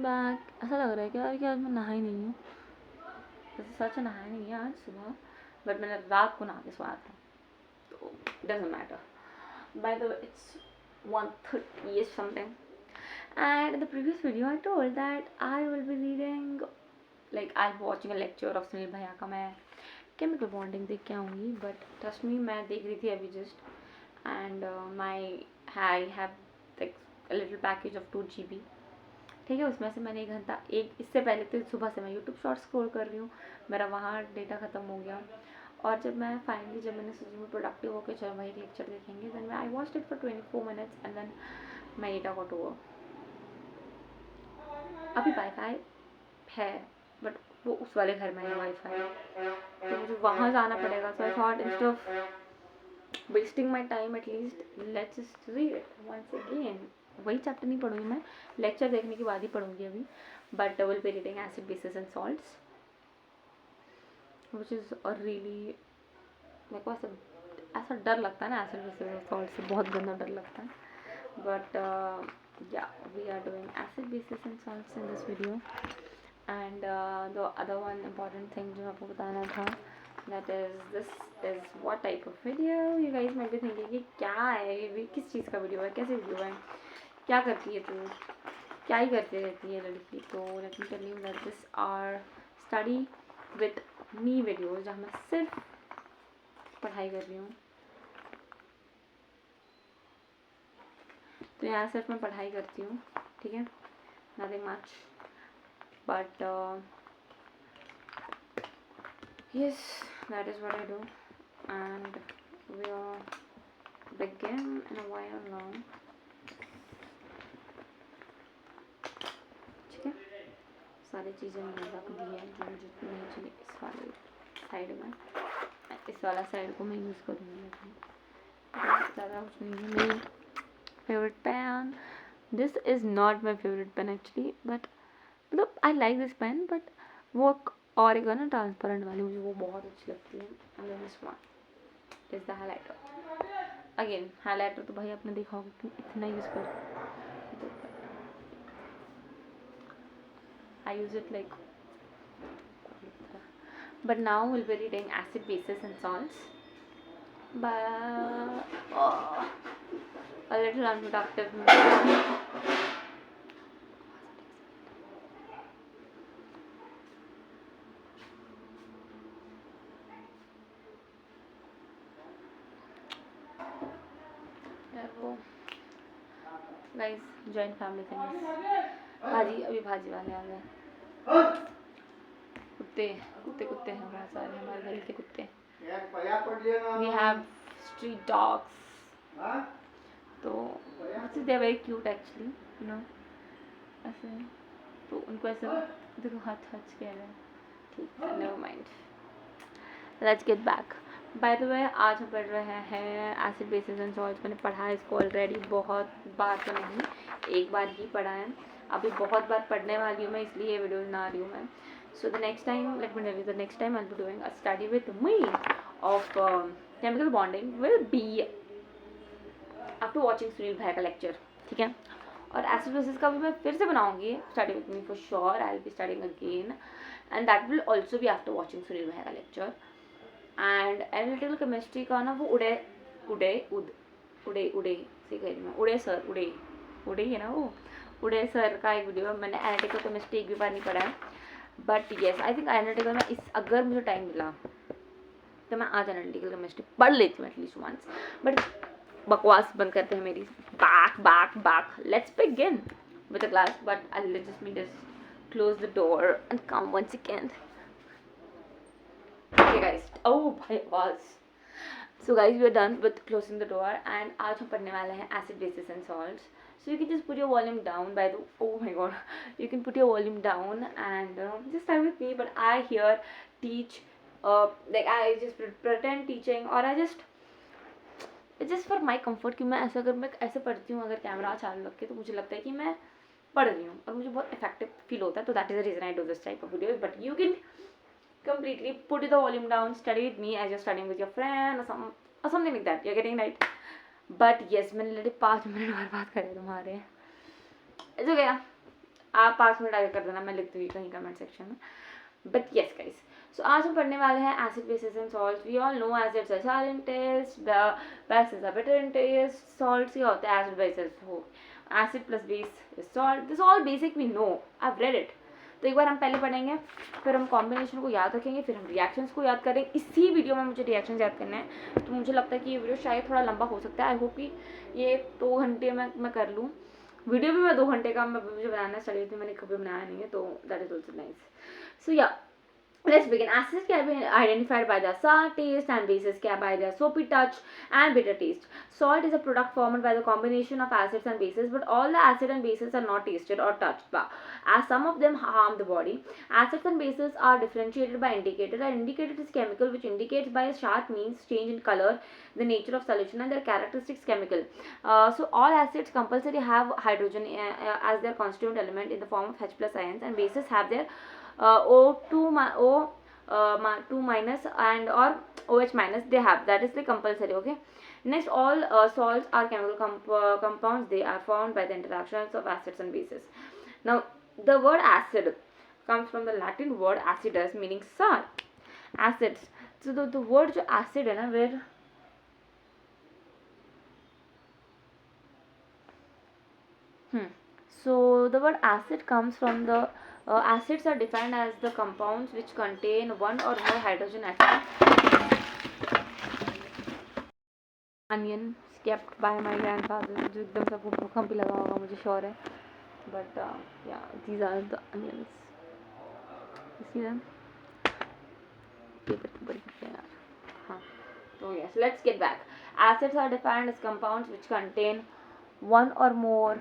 Back. ऐसा लग रहा है कि यार कि आज मैं नहाई नहीं हूँ, वैसे सच नहाया नहीं है आज सुबह, बट मैंने रात को नहा के सोया था, तो doesn't matter. By the way, it's 1:30 something. And in the previous video, I told that I will be reading, like I'll be watching a lecture of Sunil भैया का मैं केमिकल बॉन्डिंग देख के आऊँगी. बट ट्रस्ट मी, मैं देख रही थी अभी just, and I have like a little package of 2 GB. ठीक है, उसमें से मैंने 1 घंटा, इससे पहले तो सुबह से मैं यूट्यूब शॉर्ट स्क्रॉल कर रही हूँ, मेरा वहाँ डेटा ख़त्म हो गया. और जब मैंने सोची मैं प्रोडक्टिव होकर चलो भाई एक लेक्चर देखेंगे, then I watched it for 24 minutes and then my data got over. अभी वाईफाई है बट वो उस वाले घर में है वाईफाई, तो मुझे वहाँ जाना पड़ेगा. So I thought instead of wasting my time at least let's just read it once again. वही चैप्टर नहीं पढ़ूंगी मैं, लेक्चर देखने के बाद ही पढ़ूंगी अभी. But will be reading acid basis and salts, which is really, मेरे को ऐसा डर लगता है ना एसिड बेसिस और सॉल्ट से, बहुत गंदा डर लगता है. But yeah we are doing acid basis and salts in this video. And the other one important thing जो आपको बताना था, that is this is what type of video. You guys might be thinking कि क्या है ये, किस चीज़ का वीडियो है, कैसे वीडियो है, क्या करती है तू, क्या ही करती रहती है लड़की. तो let me tell you that this are study with me videos, जहाँ मैं सिर्फ पढ़ाई कर रही हूँ. तो यहाँ सिर्फ मैं पढ़ाई करती हूँ, ठीक है, nothing much. But yes, that is what I do, and we'll begin in a while now. ठीक है, सारी चीज़ें मैंने रख दी है जो मुझे नहीं चाहिए. इस वाले साइड में, इस वाला साइड को मैं यूज़ करूँगी, ज़्यादा कुछ नहीं है. मेरी favourite pen, this is not my favourite pen actually, but मतलब I like this pen, but वो और एक है ना ट्रांसपेरेंट वाली, मुझे वो बहुत अच्छी लगती है. And then this one is the highlighter. Again highlighter तो भाई आपने देखा होगा कि इतना यूज़ कर, I use it like. But now will be reading acid basis and salts, but a little unproductive. Guys, joint family things. भाजी वाले आ गए. कुत्ते हैं बहुत सारे हमारे घर के कुत्ते. वी हैव स्ट्रीट डॉग्स, तो they are very cute actually, you know. ऐसे तो उनको ऐसे देखो हच कह रहे हैं. ठीक है, never mind, let's get back. By the way, आज हम पढ़ रहे हैं एसिड बेसिस एंड सॉल्ट्स. मैंने पढ़ा है इसको ऑलरेडी, बहुत बार तो नहीं, एक बार ही पढ़ा है. अभी बहुत बार पढ़ने वाली हूँ मैं, इसलिए ये वीडियो बना रही हूँ मैं. So the next time, let me tell you, the next time I will be doing a study with me of chemical bonding will be after watching Sunil भैया का लेक्चर. ठीक है, और एसिड बेसिस का भी मैं फिर से बनाऊंगी study with me for sure. I will be studying again, and that will also be after watching Sunil भैया का लेक्चर. एंड एनालिटिकल केमिस्ट्री का ना वो उड़े से कह रही मैं, उड़े ही है ना वो, उड़े सर का एक वीडियो है. मैंने एनालिटिकल केमिस्ट्री एक भी बार नहीं पढ़ा है, but yes I think analytical में अगर मुझे टाइम मिला तो मैं आज एनालिटिकल केमिस्ट्री पढ़ लेती हूँ एटलीस्ट वंस. बट बकवास बंद करते हैं मेरी. back let's begin with the class, but I'll just close the door and come once again. Okay guys, oh my was. So guys, we are done with closing the door, and आज हम पढ़ने वाले हैं acid bases and salts. So you can just put your volume down by the, oh my god, you can put your volume down and just start with me. But I here teach, like I just pretend teaching, or I just, it's just for my comfort कि मैं ऐसा, अगर मैं ऐसे पढ़ती हूँ अगर camera चालू रख के, तो मुझे लगता है कि मैं पढ़ रही हूँ और मुझे बहुत इफेक्टिव फील होता है. तो that is the reason I do this type of video. But you can completely put the volume down, study with me as you're studying with your friend or something like that. You're getting right. But yes, मैंने लेटे 5 minute और बात करे तुम्हारे. It's okay. आप 5 minute आगे कर देना, मैं लिख दूँगी कहीं कमेंट सेक्शन में. बट येस गाइस, सो आज हम पढ़ने वाले हैं acid basis and salts. We all know acids are sour in taste, the bases are bitter in taste. Salts ये होता है एसिड बेसिस हो, acid plus base is salt. This all basic we know, I have read it. तो एक बार हम पहले पढ़ेंगे, फिर हम कॉम्बिनेशन को याद रखेंगे, फिर हम रिएक्शंस को याद करेंगे. इसी वीडियो में मुझे रिएक्शंस याद करने हैं, तो मुझे लगता है कि ये वीडियो शायद थोड़ा लंबा हो सकता है. आई होप कि ये 2 घंटे में मैं कर लूँ. वीडियो भी मैं 2 घंटे का मुझे बनाना स्टार्ट थी, मैंने कभी बनाया नहीं है, तो दैट इज ऑल्सो नाइस. सो या let's begin. Acids can be identified by their sour taste and bases can by their soapy touch and bitter taste. Salt is a product formed by the combination of acids and bases, but all the acid and bases are not tasted or touched by, as some of them harm the body. Acids and bases are differentiated by indicator. An indicator is chemical which indicates by a sharp means change in color, the nature of solution and their characteristics chemical. So all acids compulsory have hydrogen as their constituent element in the form of H plus ions, and bases have their O2 minus and or OH minus they have, that is the compulsory. Okay, next, all salts are chemical compounds. They are formed by the interactions of acids and bases. Now the word acid comes from the Latin word acidus meaning sour. Acids, so the word जो acid है ना, where so the word acid comes from the acids are defined as the compounds which contain one or more hydrogen atoms. Onion kept by my grandfather, जो एकदम सबको भूकंप भी लगा होगा मुझे श्योर है. But yeah, these are the onions. You see them? Paper बड़ी है यार. हाँ, तो yes, let's get back. Acids are defined as compounds which contain one or more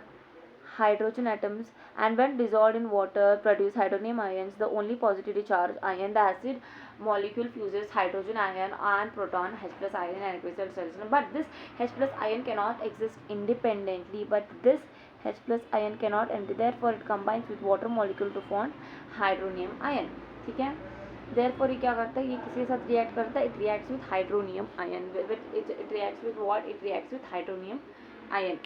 hydrogen atoms, and when dissolved in water produce hydronium ions, the only positively charged ion. The acid molecule fuses hydrogen ion and proton H plus ion in aqueous solution, but this H plus ion cannot exist independently, therefore it combines with water molecule to form hydronium ion. ठीक है, therefore ये क्या करता है, ये किसी के साथ रिएक्ट करता है, it reacts with hydronium ion. It reacts with what? It reacts with hydronium ion.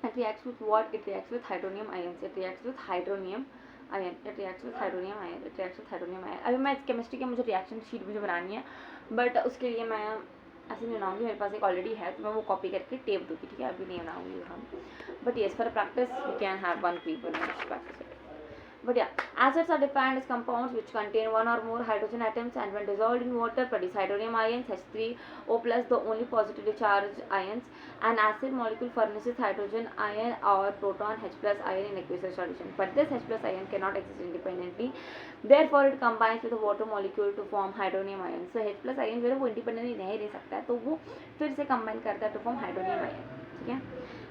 It reacts with what? It reacts with hydronium ions. It reacts with hydronium ion. It reacts with hydronium ion. It reacts with hydronium ion. अभी मैं chemistry की मुझे reaction sheet मुझे बनानी है, but उसके लिए मैं ऐसे नहीं बनाऊंगी, मेरे पास एक ऑलरेडी है, तो मैं वो कॉपी करके टेप दूँगी. ठीक है, अभी नहीं बनाऊंगी हम, but yes for practice we can have one people practice. But yeah, acids are defined as compounds which contain one or more hydrogen atoms, and when dissolved in water produce hydronium ions H3O plus, the only positively charged ions. An acid molecule furnishes hydrogen ion or proton H plus ion in aqueous solution, but this H plus ion cannot exist independently, therefore it combines with a water molecule to form hydronium ion. So H plus ion जो है वो independently नहीं रह सकता है, तो वो फिर से combine करता है to form hydronium ion. ठीक है,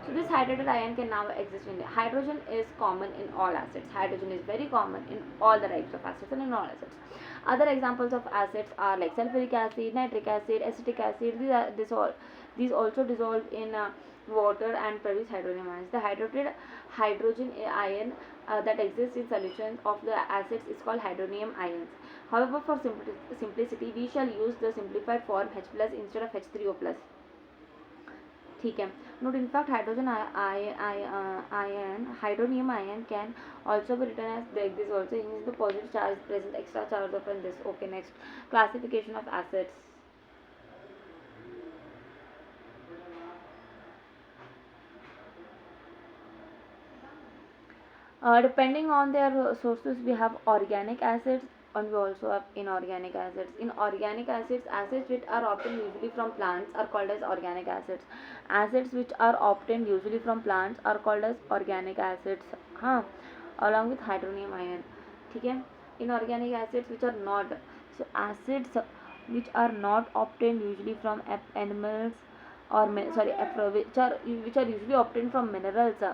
so this hydrogen ion can now exist in hydrogen is common in all acids. Hydrogen is very common in all the types of acids and in all acids. Other examples of acids are like sulfuric acid, nitric acid, acetic acid. These also dissolve in water and produce hydronium ions. The hydrogen ion that exists in solutions of the acids is called hydronium ions. However, for simplicity we shall use the simplified form H plus instead of H3O plus. ठीक है, note in fact hydrogen ion hydronium ion can also be written as like this also, means the positive charge present extra charge upon this. Okay, next, classification of acids. Depending on their sources, we have organic acids and we also have inorganic acids. In organic acids, acids which are obtained usually from plants are called as organic acids. Acids which are obtained usually from plants are called as organic acids, along with hydronium ion. ठीक है, inorganic acids which are not, so acids which are not obtained usually from animals or which are usually obtained from minerals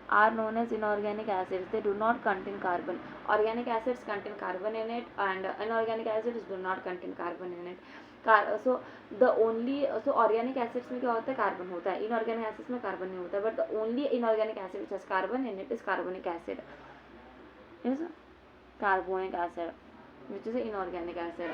are known as inorganic acids. They do not contain carbon. Organic acids contain carbon in it, and inorganic acids do not contain carbon in it. So organic acids में क्या होता है, carbon होता है. Inorganic acids में carbon नहीं होता है, but the only inorganic acid which has carbon in it is carbonic acid. Is carbonic acid, which is an inorganic acid.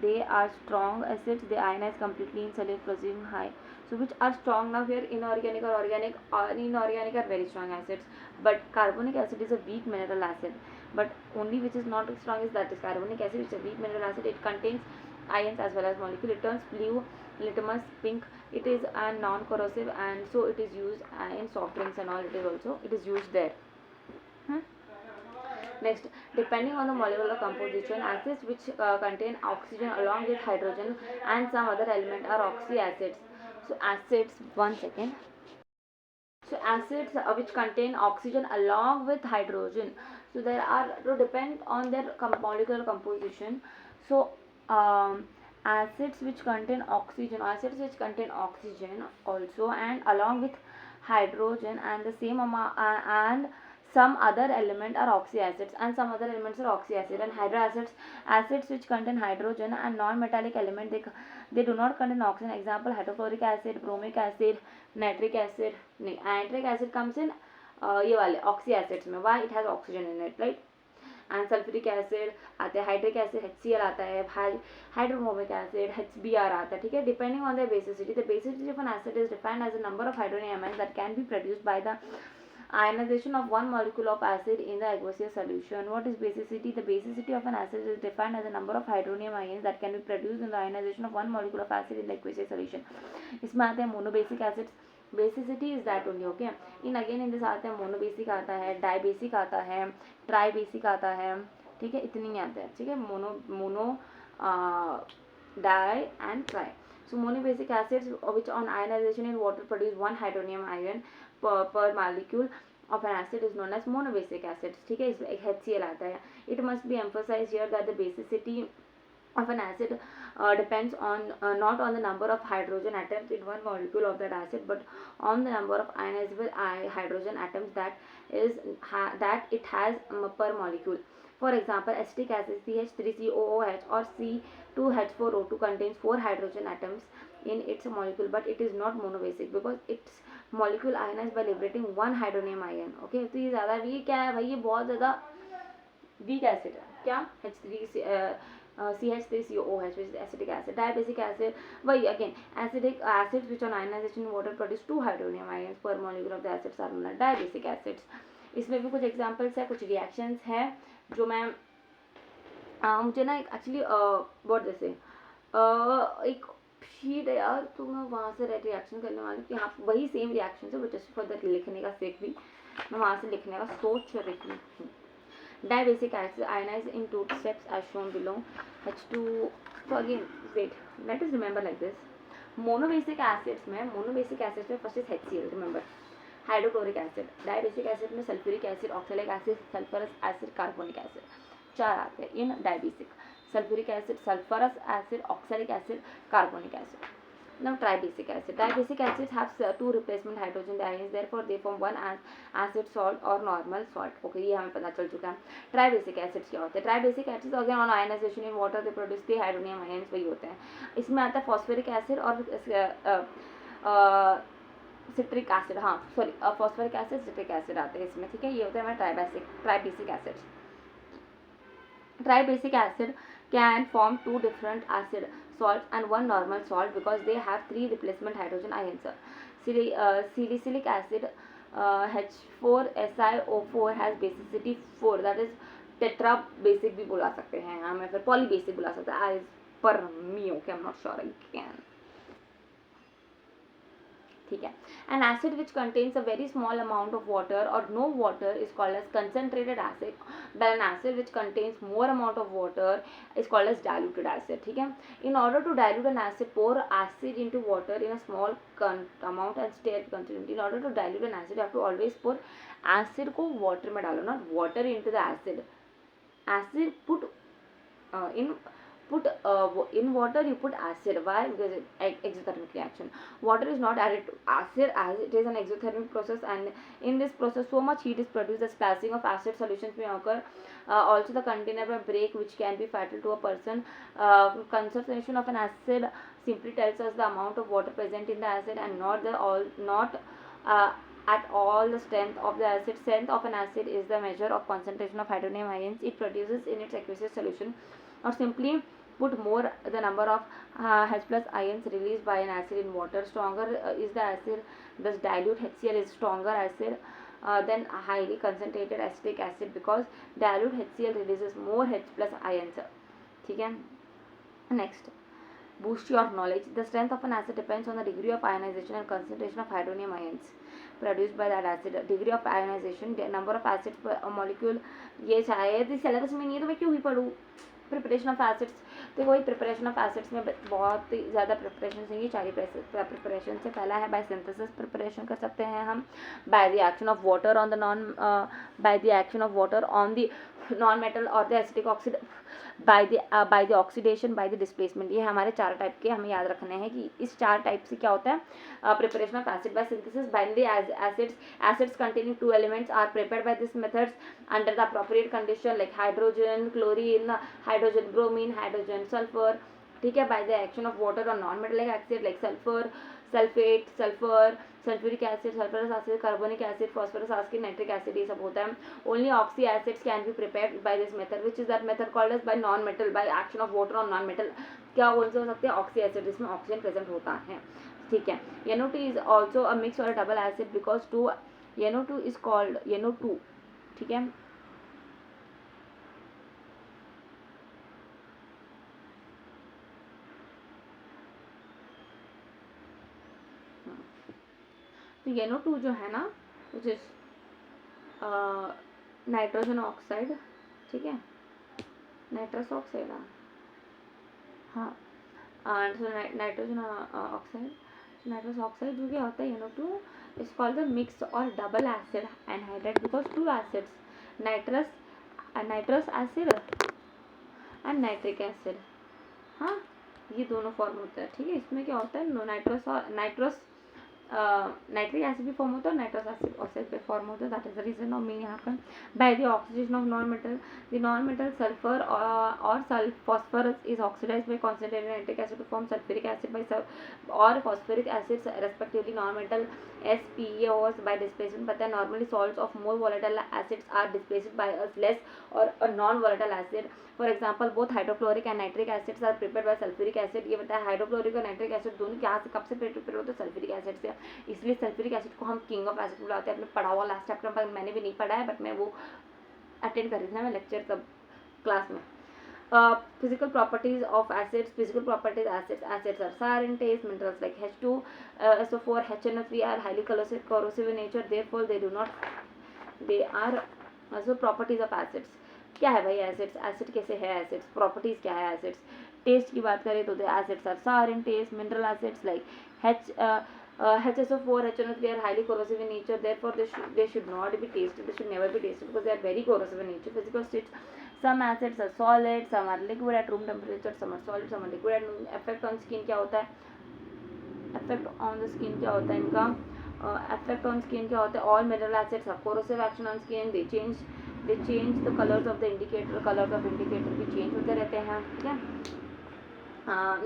They are strong acids. They ionize completely in solute, producing high. So which are strong now here, inorganic or organic? Inorganic are very strong acids, but carbonic acid is a weak mineral acid. But only which is not strong is that is carbonic acid, which is a weak mineral acid. It contains ions as well as molecule. It turns blue, litmus pink. It is a non-corrosive, and so it is used in soft drinks and all. It is used there. Next, depending on the molecular composition, acids which contain oxygen along with hydrogen and some other element are oxy acids. So acids, one second. So acids which contain oxygen along with hydrogen. So there are to depend on their molecular composition. So acids which contain oxygen also, and along with hydrogen and the same amount and some other element are oxy acids, and some other elements are oxy acid. And hydroacids, acids which contain hydrogen and non-metallic element, they do not contain oxygen. Example, hydrochloric acid, bromic acid, nitric acid. Nitric acid comes in ये वाले oxy acids में. Why? It has oxygen in it, right? And sulfuric acid आते हैं, hydric acid HCl आता है, hydrobromic acid HBr आता है. ठीक है, depending on their basicity. The basicity of an acid is defined as the number of hydrogen ions that can be produced by the ionization of one molecule of acid in the aqueous solution. What is basicity? The basicity of an acid is defined as the number of hydronium ions that can be produced in the ionization of one molecule of acid in the aqueous solution. इसमें आते हैं monobasic acids. Basicity is that only. Okay, in again in this आते हैं monobasic आता है, dibasic आता है, tribasic आता है. ठीक है, इतनी ही आते हैं. ठीक है, mono di and tri. So monobasic acids which on ionization in water produce one hydronium ion per molecule of an acid is known as monobasic acids. ठीक है, इसमें एक HCl आता है. It must be emphasized here that the basicity of an acid depends on not on the number of hydrogen atoms in one molecule of that acid, but on the number of ionizable hydrogen atoms that it has per molecule. For example, acetic acid CH3COOH or C2H4O2 contains 4 hydrogen atoms in its molecule, but it is not monobasic because its molecule ionized by liberating one hydronium ion. Okay, तो ये ज़्यादा week क्या है भाई, ये बहुत ज़्यादा weak acid है. क्या? CH3COOH, which is acetic acid. Diabasic acid, वही again acidic acids which on ionization in water produce 2 hydronium ions per molecule of the acids are known as diabasic acids. इसमें भी कुछ एग्जाम्पल्स है, कुछ reactions है जो मैं मुझे ना एक्चुअली बहुत जैसे एक शीट है यार, तो मैं वहाँ से रिएक्शन करने वाली हूँ कि हाँ वही सेम रिएक्शन है, बट जस्ट फॉर द लिखने का सेक भी मैं वहाँ से लिखने का सोच रही हूँ. Dibasic acid ionized in 2 steps as shown below. H2. So again, wait. Let us remember like this. Monobasic acids में first is HCl. Remember. Hydrochloric acid. Dibasic acid में sulfuric acid, oxalic acid, sulfurous acid, carbonic acid. 4 आते हैं in dibasic. Sulfuric acid, sulfurous acid, oxalic acid, carbonic acid. Now tribasic acid. Tribasic acids have 2 replacement hydrogen ions, therefore they form one acid salt or normal salt. Okay, ये हमें पता चल चुका है. Tribasic acids क्या होते हैं? Tribasic acids again on ionization in water they produce 3 hydronium ions, वही होते हैं. इसमें आता है phosphoric acid और citric acid. हाँ sorry, phosphoric acid, citric acid आते हैं इसमें. ठीक है, ये होते हैं हमारे tribasic acids. Tribasic acid can form 2 different acid salts and 1 normal salt because they have 3 replacement hydrogen ions. Salicylic acid H4SiO4 has basicity 4, that is tetrabasic भी बुला सकते हैं हमें, फिर polybasic बुला सकते हैं as per me. Okay, I'm not sure again. ठीक है. An acid which contains a very small amount of water or no water is called as concentrated acid, while an acid which contains more amount of water is called as diluted acid. ठीक है. In order to dilute an acid, pour acid into water in a small amount and stir it continuously. In order to dilute an acid, you have to always pour acid को water में डालो, not water into the acid. Acid put in water you put acid. Why? Because exothermic reaction. Water is not added to acid as it is an exothermic process, and in this process so much heat is produced the splashing of acid solutions may occur. Also the container may break, which can be fatal to a person. Concentration of an acid simply tells us the amount of water present in the acid and not at all the strength of the acid. Strength of an acid is the measure of concentration of hydronium ions it produces in its aqueous solution, or simply put more the number of H plus ions released by an acid in water. Stronger is the acid, thus dilute HCl is stronger acid than a highly concentrated acetic acid, because dilute HCl releases more H plus ions. ठीक है. Next, boost your knowledge. The strength of an acid depends on the degree of ionization and concentration of hydronium ions produced by that acid. Degree of ionization, the number of acids per molecule. ये शायद syllabus में नहीं है तो मैं क्यों ही पढ़ूँ. Preparation of acids, तो वही प्रिपरेशन ऑफ एसिड्स में बहुत ही ज़्यादा प्रिपरेशन चाहिए. 4 प्रिपरेशन से पहला है बाय सिंथेसिस प्रिपरेशन कर सकते हैं हम, by the action of water on the by the action of water on the non metal और the acidic oxide, by the oxidation, by the displacement. ये हमारे 4 टाइप के हमें याद रखने हैं कि इस 4 टाइप से क्या होता है. Preparation of acid by synthesis, by the acids containing 2 elements are prepared by this methods under the appropriate condition like hydrogen chlorine, hydrogen bromine, hydrogen sulfur. ठीक है. by the action of water or non metallic acid like sulfur, sulphate, sulphur, sulphuric acid, sulphurous acid, carbonic acid, phosphorus acid, nitric acid, ये सब होता है. Only oxy acids can be prepared by this method, which is that method called as by non metal, by action of water on non metal. क्या कौन से हो सकते हैं. ऑक्सी एसिड, जिसमें ऑक्सीजन प्रेजेंट होता है. ठीक है. NO2 is also a mix और a double acid because to NO2 is called NO2. ठीक है. तो NO2 जो है ना, विच इज नाइट्रोजन ऑक्साइड. ठीक है. नाइट्रस ऑक्साइड, हाँ, नाइट्रोजन ऑक्साइड. नाइट्रस ऑक्साइड जो क्या होता है NO2 is called the mix और double acid anhydride because 2 acids, nitrous acid and nitric acid. हाँ, ये दोनों फॉर्म होता है. ठीक है. इसमें क्या होता है, नाइट्रिक एसिड भी फॉर्म होता है, नाइट्रस एसिड ऑक्साइड भी फॉर्म होता है. That is the reason of mean यहाँ पर by the oxidation of non metal. The non metal sulphur और phosphorus is oxidised by concentrated nitric acid to form sulphuric acid by और phosphoric acid respectively. Non metal SPaOs by displacement. पता है normally salts of more volatile acids are displaced by a less और a non volatile acid. For example both hydrochloric and nitric acids are prepared by sulphuric acid. ये बताया hydrochloric और nitric acid दोनों क्या से कब से प्रिपेयर होते हैं, सल्फ्यूरिक एसिड से. इसलिए सल्फ्यूरिक एसिड को हम किंग ऑफ एसिड बुलाते हैं. आपने पढ़ा हुआ लास्ट चैप्टर में, मैंने भी नहीं पढ़ा है बट मैं वो अटेंड कर रही थी ना, मैं लेक्चर सब क्लास में. Physical properties of acids. Physical properties acids are sour in taste. Minerals like H2, SO4, HNO3 are highly corrosive in nature. Therefore they are also properties of acids. क्या है भाई एसिड्स. एसिड कैसे है acids. Properties क्या है acids. Test की बात करें तो acids are sour in taste. Mineral acids like HSO4, HNO3 are highly corrosive in nature. Therefore they should not be tasted. They should never be tasted because they are very corrosive in nature. Physical states. Some acids are solid, some are liquid at room temperature, some are solid, some are liquid at room. Effect on skin क्या होता है. Effect on the skin क्या होता है इनका. Effect on skin क्या होता है. All mineral acids have corrosive action on skin. They change the colors of the indicator. Colors of indicator भी change होते रहते हैं. ठीक है.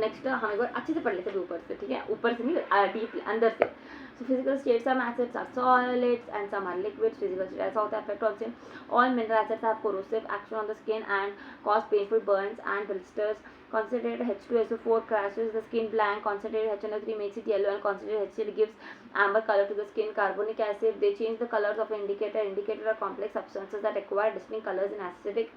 नेक्स्ट हम एक बार अच्छे से पढ़ लेते हैं ऊपर से. ठीक है. ऊपर से नहीं, डीप अंदर से. So physical states, some acids are solids and some are liquids. Physical state ऐसा होता है. Effect on skin. All mineral acids have corrosive action on the skin and cause painful burns and blisters. Concentrated H2SO4 crashes the skin blank. Concentrated HNO3 makes it yellow and concentrated HCl gives amber color to the skin. Carbonic acid, they change the colors of indicator. Indicator are complex substances that acquire distinct colors in acidic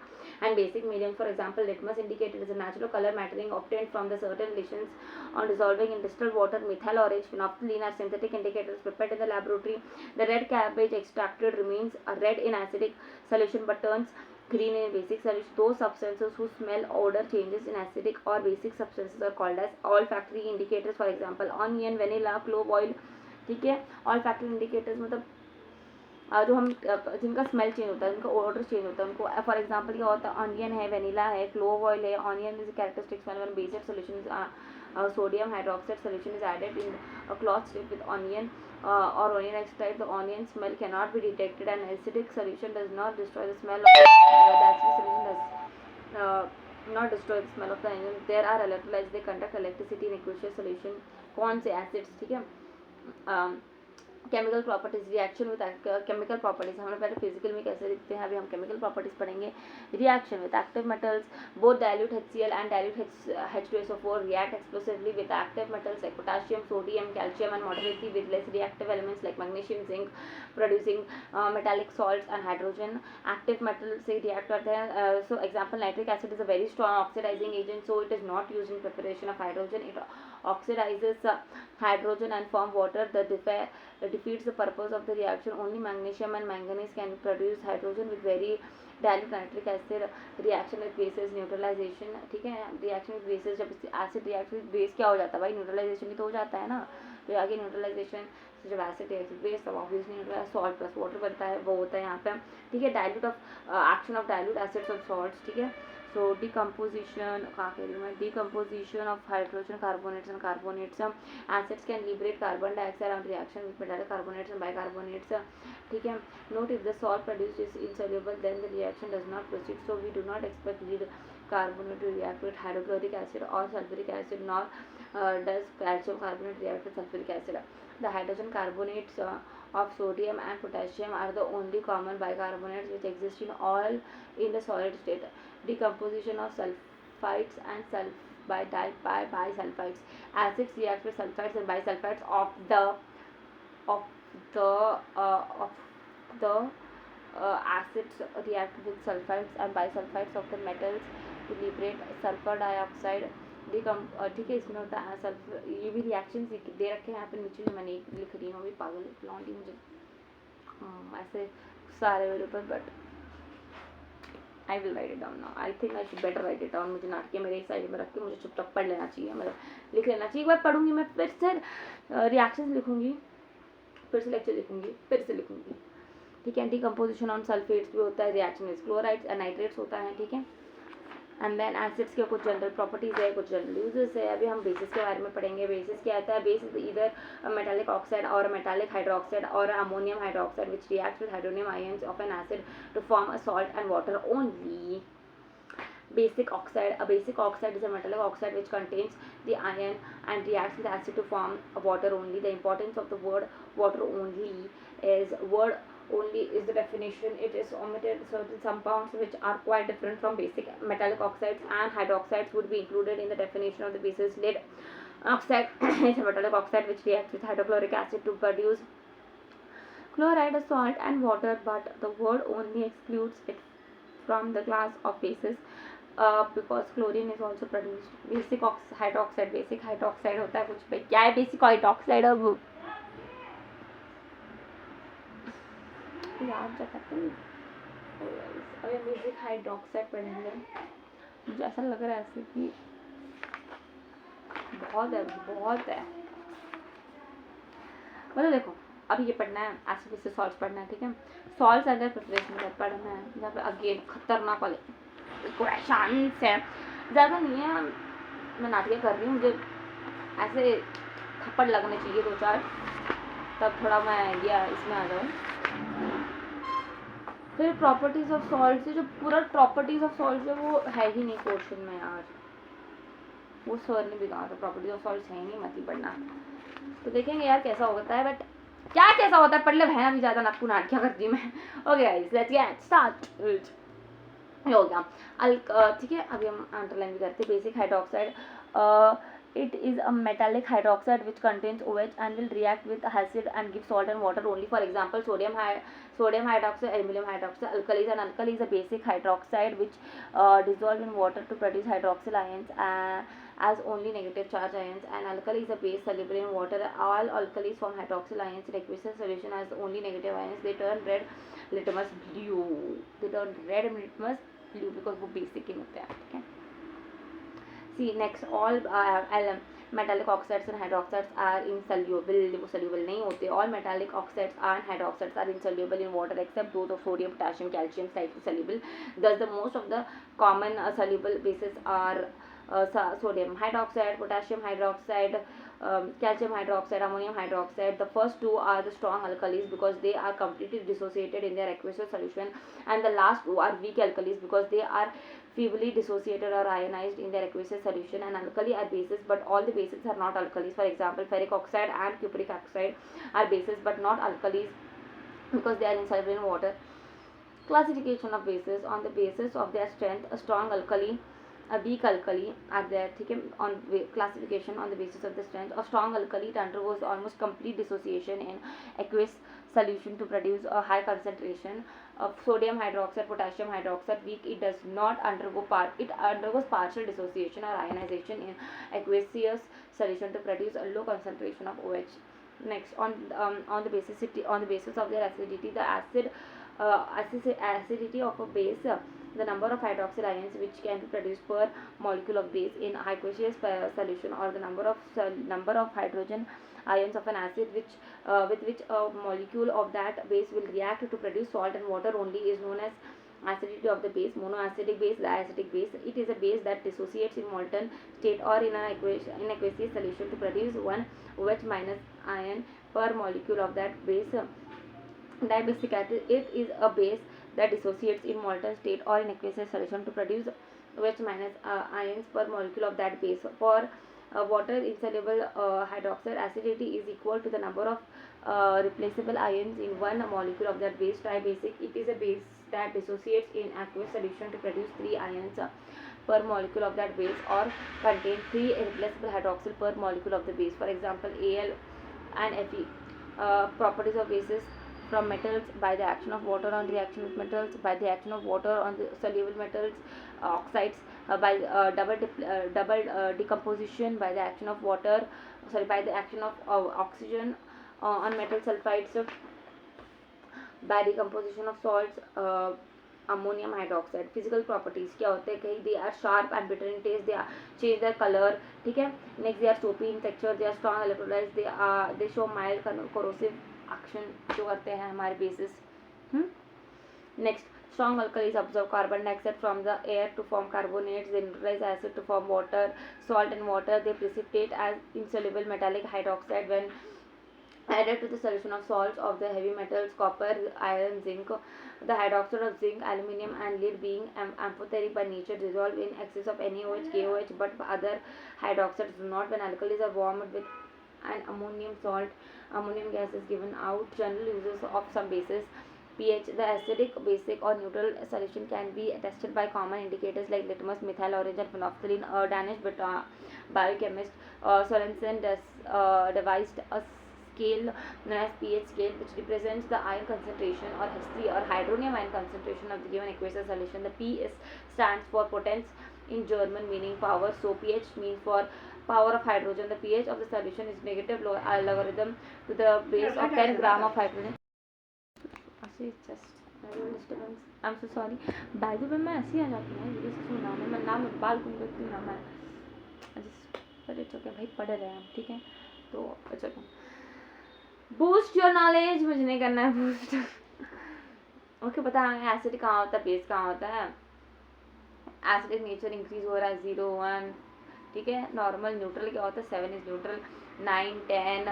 and basic medium. For example, litmus indicator is a natural color mattering obtained from the certain lesions on dissolving in distilled water. Methyl orange, phenolphthalein are synthetic indicators prepared in the laboratory. The red cabbage extracted remains red in acidic solution but turns green in basic solution. Those substances whose smell odor changes in acidic or basic substances are called as olfactory indicators. For example, onion, vanilla, clove oil. ठीक है. olfactory indicators मतलब जो हम जिनका smell change होता है, जिनका order change होता है उनको. फॉर एग्जांपल क्या होता है, ऑनियन है, वेनिला है, क्लोव ऑयल है. Onion is characteristic smell when basic solution sodium hydroxide solution is added in a cloth strip with onion or onion extract. The onion smell cannot be detected and acidic solution does not destroy the smell of the acidic solution does not destroy the smell of the onion. There are electrolytes, they conduct electricity in aqueous solution. कौन से acids. ठीक है. Chemical properties, reaction with chemical properties, हमें पहले physical में कैसे दिखते हैं, अभी हम केमिकल प्रॉपर्टीज पढ़ेंगे. Reaction with active metals, both dilute HCl and dilute H2SO4 react explosively with active metals like potassium, sodium, calcium, and moderately with less reactive elements like magnesium, zinc, producing metallic salts and hydrogen. Active metals से react करते हैं. So example, nitric acid is a very strong oxidizing agent, so it is not used in preparation of hydrogen. It oxidizes hydrogen and form water. The defeats the purpose of the reaction. Only magnesium and manganese can produce hydrogen with very dilute nitric acid. Reaction with bases, neutralisation. ठीक है, reaction with bases, जब acid react with base क्या हो जाता है भाई, neutralisation ही तो हो जाता है ना. तो आगे न्यूट्रलाइजेशन से जब एसिड रिएक्ट विद बेस, तब ऑब्वियसली सॉल्ट प्लस वाटर बनता है, वो होता है यहाँ पे. ठीक है, dilute of action of dilute acids और सॉल्ट्स. ठीक है, so decomposition, कहाँ कह रही हूँ मैं, decomposition of hydrogen carbonates and carbonates. Acids can liberate carbon dioxide on reaction with metallic carbonates and bicarbonates. ठीक है, note if the salt produced is insoluble, then the reaction does not proceed. So we do not expect lead carbonate to react with hydrochloric acid or sulfuric acid, nor does calcium carbonate react with sulfuric acid. The hydrogen carbonates of sodium and potassium are the only common bicarbonates which exist in all in the solid state. Decomposition of sulfides and bisulfides. Acids react with sulfides and bisulfides of the acids react with sulfides and bisulfides of the metals to liberate sulfur dioxide. ठीक है, इसमें होता है sulphur. ये भी reaction दे रखे हैं यहाँ पे नीचे, जो मैंने लिख रही हूँ. अभी पागल लौंडी मुझे ऐसे सारे मेरे ऊपर, but I will write it down now. I think I should better write it down. मुझे नाटके मेरे साइड में रख के मुझे चुपचाप पढ़ लेना चाहिए, मतलब लिख लेना चाहिए. एक बार पढ़ूंगी मैं, फिर से रिएक्शंस लिखूंगी, फिर से लेक्चर लिखूंगी, फिर से लिखूंगी. ठीक है, डिकम्पोजिशन ऑन सल्फेट्स भी होता है, reaction with chlorides and nitrates होता है. ठीक है, एंड देन एसिड्स के कुछ जनरल प्रॉपर्टीज है, कुछ जनरल यूजेस है. अभी हम बेसिस के बारे में पढ़ेंगे. बेसिस क्या आता है, बेस इज इधर मेटालिक ऑक्साइड और मेटालिक हाइड्रोक्साइड और ammonium hydroxide which react with hydronium ions of an acid to form a salt and water only. Basic oxide. A basic oxide is a metallic oxide which contains the iron and reacts with acid to form water only. The importance of the word water only is the definition. It is omitted certain compounds which are quite different from basic metallic oxides, and hydroxides would be included in the definition of the basis. Lead oxide is a metallic oxide which reacts with hydrochloric acid to produce chloride, salt and water, but the word only excludes it from the class of bases. Because chlorine is also produced. Basic hydroxide, basic hydroxide होता है कुछ पे. क्या है basic hydroxide? अब याद रखते हैं. अभी बेसिक हाइड्रोक्साइड पढ़ेंगे. मुझे ऐसा लग रहा है ऐसे कि बहुत है. मतलब देखो, अभी ये पढ़ना है, एसिड बेसिस सॉल्ट्स पढ़ना है. ठीक है, सॉल्ट्स अगर प्रिपरेशन में पढ़ना है, जहाँ पे अगेन खतरनाक वाले क्वेश्चंस है. ज़्यादा नहीं है, मैं नाटक कर रही हूँ, मुझे ऐसे थप्पड़ लगने चाहिए 2-4, तब थोड़ा मैं ये इसमें आ जाऊँ. फिर प्रॉपर्टीज ऑफ सॉल्ट से, जो पूरा प्रॉपर्टीज ऑफ सॉल्ट है वो है ही नहीं क्वेश्चन में यार, वो सर ने भी कहा था प्रॉपर्टीज ऑफ सॉल्ट है ही नहीं, मत ही पढ़ना. तो देखेंगे यार कैसा होता है, बट क्या कैसा होता है, पढ़ ले बहना भी ज़्यादा नाटकू नाट क्या करती हूँ मैं. Okay guys, let's get start. हो गया. ठीक है, अभी हम अंडरलाइन भी करते हैं. Basic hydroxide, it is a metallic hydroxide which contains OH and will react with acid and give salt and water only. For example, sodium hydroxide, aluminum hydroxide. Alkali is a basic hydroxide which dissolve in water to produce hydroxyl ions as only negative charge ions. And alkali is a base soluble in water. All alkalis form hydroxyl ions in aqueous solution as only negative ions. They turn red litmus blue. Because वो basic ही होते हैं. ठीक है. See next, all metallic oxides and hydroxides are insoluble. वो soluble नहीं होते. All metallic oxides and hydroxides are insoluble in water except those of sodium, potassium, calcium, slightly soluble. Thus, the most of the common soluble bases are sodium hydroxide, potassium hydroxide, calcium hydroxide, ammonium hydroxide. The first two are the strong alkalis because they are completely dissociated in their aqueous solution, and the last two are weak alkalis because they are feebly dissociated or ionized in their aqueous solution. And alkali are bases, but all the bases are not alkalis. For example, ferric oxide and cupric oxide are bases but not alkalis because they are insoluble in water. Classification of bases on the basis of their strength. A strong alkali, a weak alkali are there. ठीक है, on classification on the basis of the strength. A strong alkali it undergoes almost complete dissociation in aqueous solution to produce a high concentration of sodium hydroxide, potassium hydroxide. Weak, it does not undergo it undergoes partial dissociation or ionization in aqueous solution to produce a low concentration of OH. Next, on the basis of their acidity, the acidity of a base, the number of hydroxyl ions which can be produced per molecule of base in aqueous solution, or the number of hydrogen ions of an acid with which a molecule of that base will react to produce salt and water only, is known as acidity of the base. Monoacidic base, diacidic base. It is a base that dissociates in molten state or in an aqueous solution to produce one OH minus ion per molecule of that base. Dibasic acid, it is a base that dissociates in molten state or in aqueous solution to produce OH minus ions per molecule of that base. For water insoluble hydroxide, acidity is equal to the number of replaceable ions in one molecule of that base. Tribasic, it is a base that dissociates in aqueous solution to produce 3 ions per molecule of that base, or contain 3 irreplaceable hydroxyl per molecule of the base. For example, Al and Fe. Properties of bases from metals: by the action of water on reaction with metals, by the action of water on the soluble metals, oxides, by double decomposition, by the action of water, by the action of oxygen on metal sulfides, by decomposition of salts, ammonium hydroxide. Physical properties क्या होते हैं? कहीं they are sharp and bitter in taste, they are change their color, ठीक है. Next, they are soapy in texture, they are strong electrolytes, they show mild corrosive action जो करते हैं हमारे bases. Next, strong alkalis absorb carbon dioxide from the air to form carbonates, they neutralize acid to form water, salt and water. They precipitate as insoluble metallic hydroxide when added to the solution of salts of the heavy metals copper, iron, zinc. The hydroxide of zinc, aluminium and lead being amphoteric by nature dissolve in excess of NaOH, KOH, but other hydroxides do not. When alkalis are warmed with an ammonium salt, ammonium gas is given out. General uses of some bases. pH. The acidic, basic or neutral solution can be tested by common indicators like litmus, methyl orange and phenolphthalein. A Danish biochemist Sorensen devised a scale known as pH scale, which represents the ion concentration or H3 or hydronium ion concentration of the given aqueous solution. The P stands for potence in German, meaning power. So pH means for power of hydrogen. The pH of the solution is negative logarithm to the base of 10 gram of hydrogen. It's just disturbance. I'm so sorry. By the way, मैं ऐसे ही आ जाती हूँ video से सुनना मैं नाम बाल गुम करती हूँ ना मैं just but it's okay भाई पढ़ रहे हैं हम ठीक है तो it's okay. Boost your knowledge. मुझे नहीं करना है boost. ओके पता है एसिड कहाँ होता है बेस कहाँ होता है. एसिडिक नेचर इंक्रीज हो रहा है 0 1 ठीक है. नॉर्मल न्यूट्रल क्या होता है 7 is neutral 9 10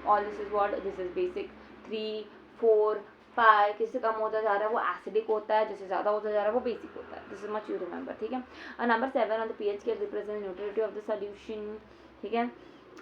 all this is what this is basic 3 4 5 किससे कम होता जा रहा है वो एसिडिक होता है जिससे ज़्यादा होता जा रहा है वो बेसिक होता है. This is much you remember ठीक है. Number 7 on the pH scale represent neutrality of the solution ठीक है.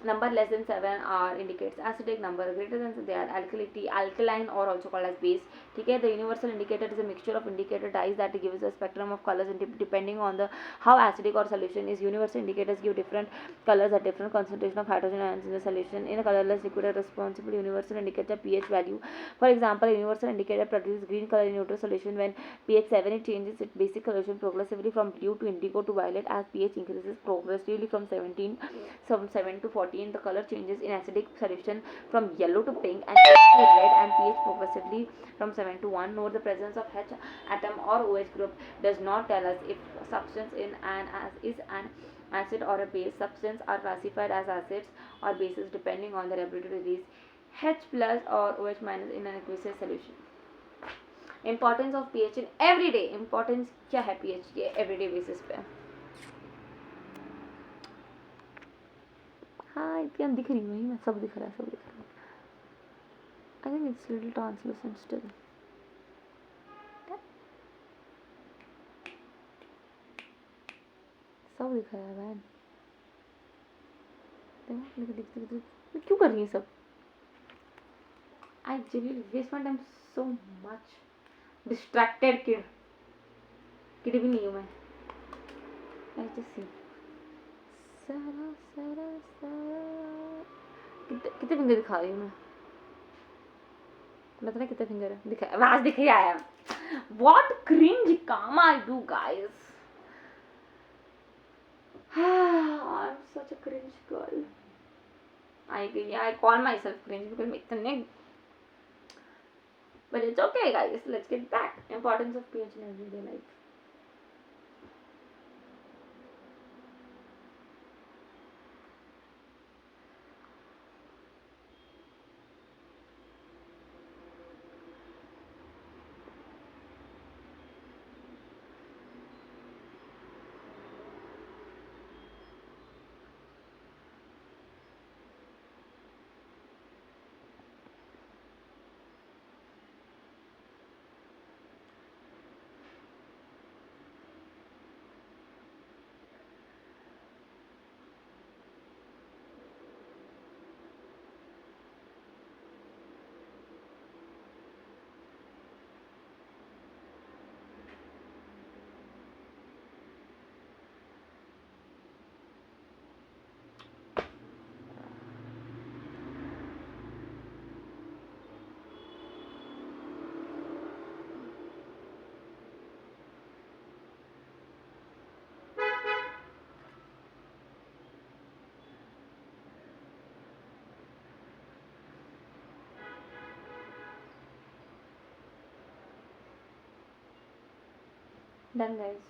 Number less than 7 are indicates acidic, number greater than they are alkaline or also called as base ठीक है. The universal indicator is a mixture of indicator dyes that gives a spectrum of colors depending on the how acidic or solution is. Universal indicators give different colors at different concentration of hydrogen ions in the solution. In a colorless liquid, a responsible universal indicator pH value. For example, a universal indicator produces green color in neutral solution. When pH 7, it changes its basic solution progressively from blue to indigo to violet as pH increases progressively from 7 to 14. The color changes in acidic solution from yellow to pink and to red, and pH progressively from 7 to 1. Note the presence of H atom or OH group does not tell us if substance is an acid or a base. Substances are classified as acids or bases depending on their ability to release H plus or OH minus in an aqueous solution. Importance of pH in everyday. Importance क्या है pH के everyday basis पे. हाँ इतनी हम दिख रही हूँ मैं, सब दिख रहा है, सब दिख रहा है. I think it's little translucent still. सब दिख रहा है मैन. मैं क्यों कर रही है सब? I genuinely waste my time so much. Distracted kid. Kid भी नहीं हूँ मैं. I just see. सारा सारा सारा. कितने फिंगर दिखा रही हूँ मैं? पता नहीं कितने फिंगर है. दिखा आवाज दिख रहा है. What cringe काम I do guys. I'm such a cringe girl. I call myself cringe because मैं इतने. But it's okay guys. Let's get back. Importance of pH in everyday life. Done guys.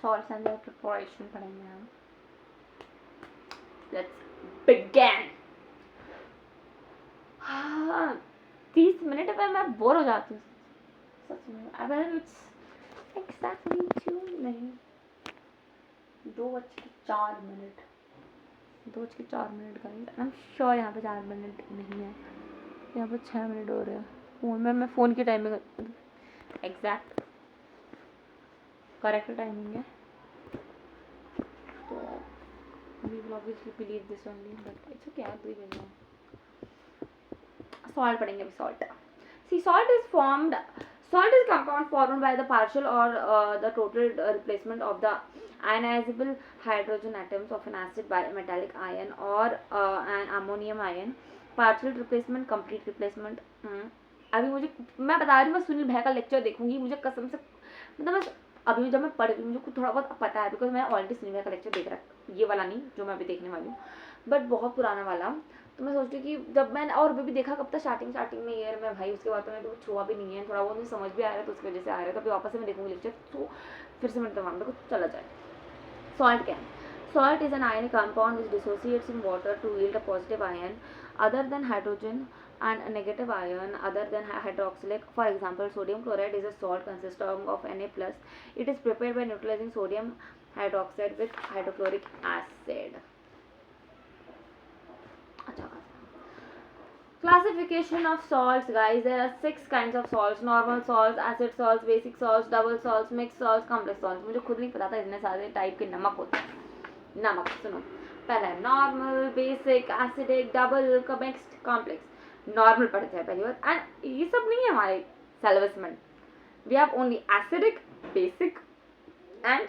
Salts and their preparation पढ़ेंगे हम. Let's begin. 30 minute पे मैं bore हो जाती हूँ सच में. अगर it's exactly 2 नहीं 2:04 2:04 गाइस. आई एम श्योर यहाँ पे 4 मिनट नहीं है. यहाँ पे 6 मिनट हो रहे हैं. फ़ोन में मैं फ़ोन की टाइमिंग एग्जैक्ट करेक्ट टाइमिंग है. तो we will obviously believe this only, but it's okay. आप भी बन जाओ. Salt पढ़ेंगे अभी. Salt. See, salt is compound formed by the partial or the total replacement of the ionizable hydrogen atoms of an acid by a metallic ion or an ammonium ion. Partial replacement, complete replacement. अभी मुझे मैं बता रही हूँ, मैं सुनील भाई का lecture देखूंगी. मुझे कसम से मतलब अभी जब मैं पढ़ रही हूँ मुझे कुछ थोड़ा बहुत पता है बिकॉज मैंने ऑलरेडी सुनील भाई का लेक्चर देख रखा. ये वाला नहीं जो मैं अभी देखने वाली हूँ, बट बहुत पुराना वाला. तो मैं सोच रही कि जब मैंने और भी देखा कब तक स्टार्टिंग में ईयर में भाई. उसके बाद तो मैं तो छुआ भी नहीं है. थोड़ा बहुत मुझे समझ भी आ रहा है तो उसकी वजह से आ रहा है. तो अभी वापस से मैं देखूंगी लेक्चर तो फिर से मेरे दिमाग में कुछ चला जाए. सॉल्ट क्या है? Salt is an ionic compound which dissociates in water to yield a positive ion other than hydrogen and a negative ion other than hydroxylic. For example, sodium chloride is a salt consisting of Na+. It is prepared by neutralizing sodium hydroxide with hydrochloric acid. Classification of salts guys. There are 6 kinds of salts. Normal salts, acid salts, basic salts, double salts, mixed salts, complex salts. मुझे खुद नहीं पता था इतने सारे type के नमक होते हैं. नमक सुनो पहले normal, basic, acidic, double, mixed, complex. Normal पढ़ते हैं पहली बार. एंड ये सब नहीं है हमारे सिलेबस में. We have only acidic, basic and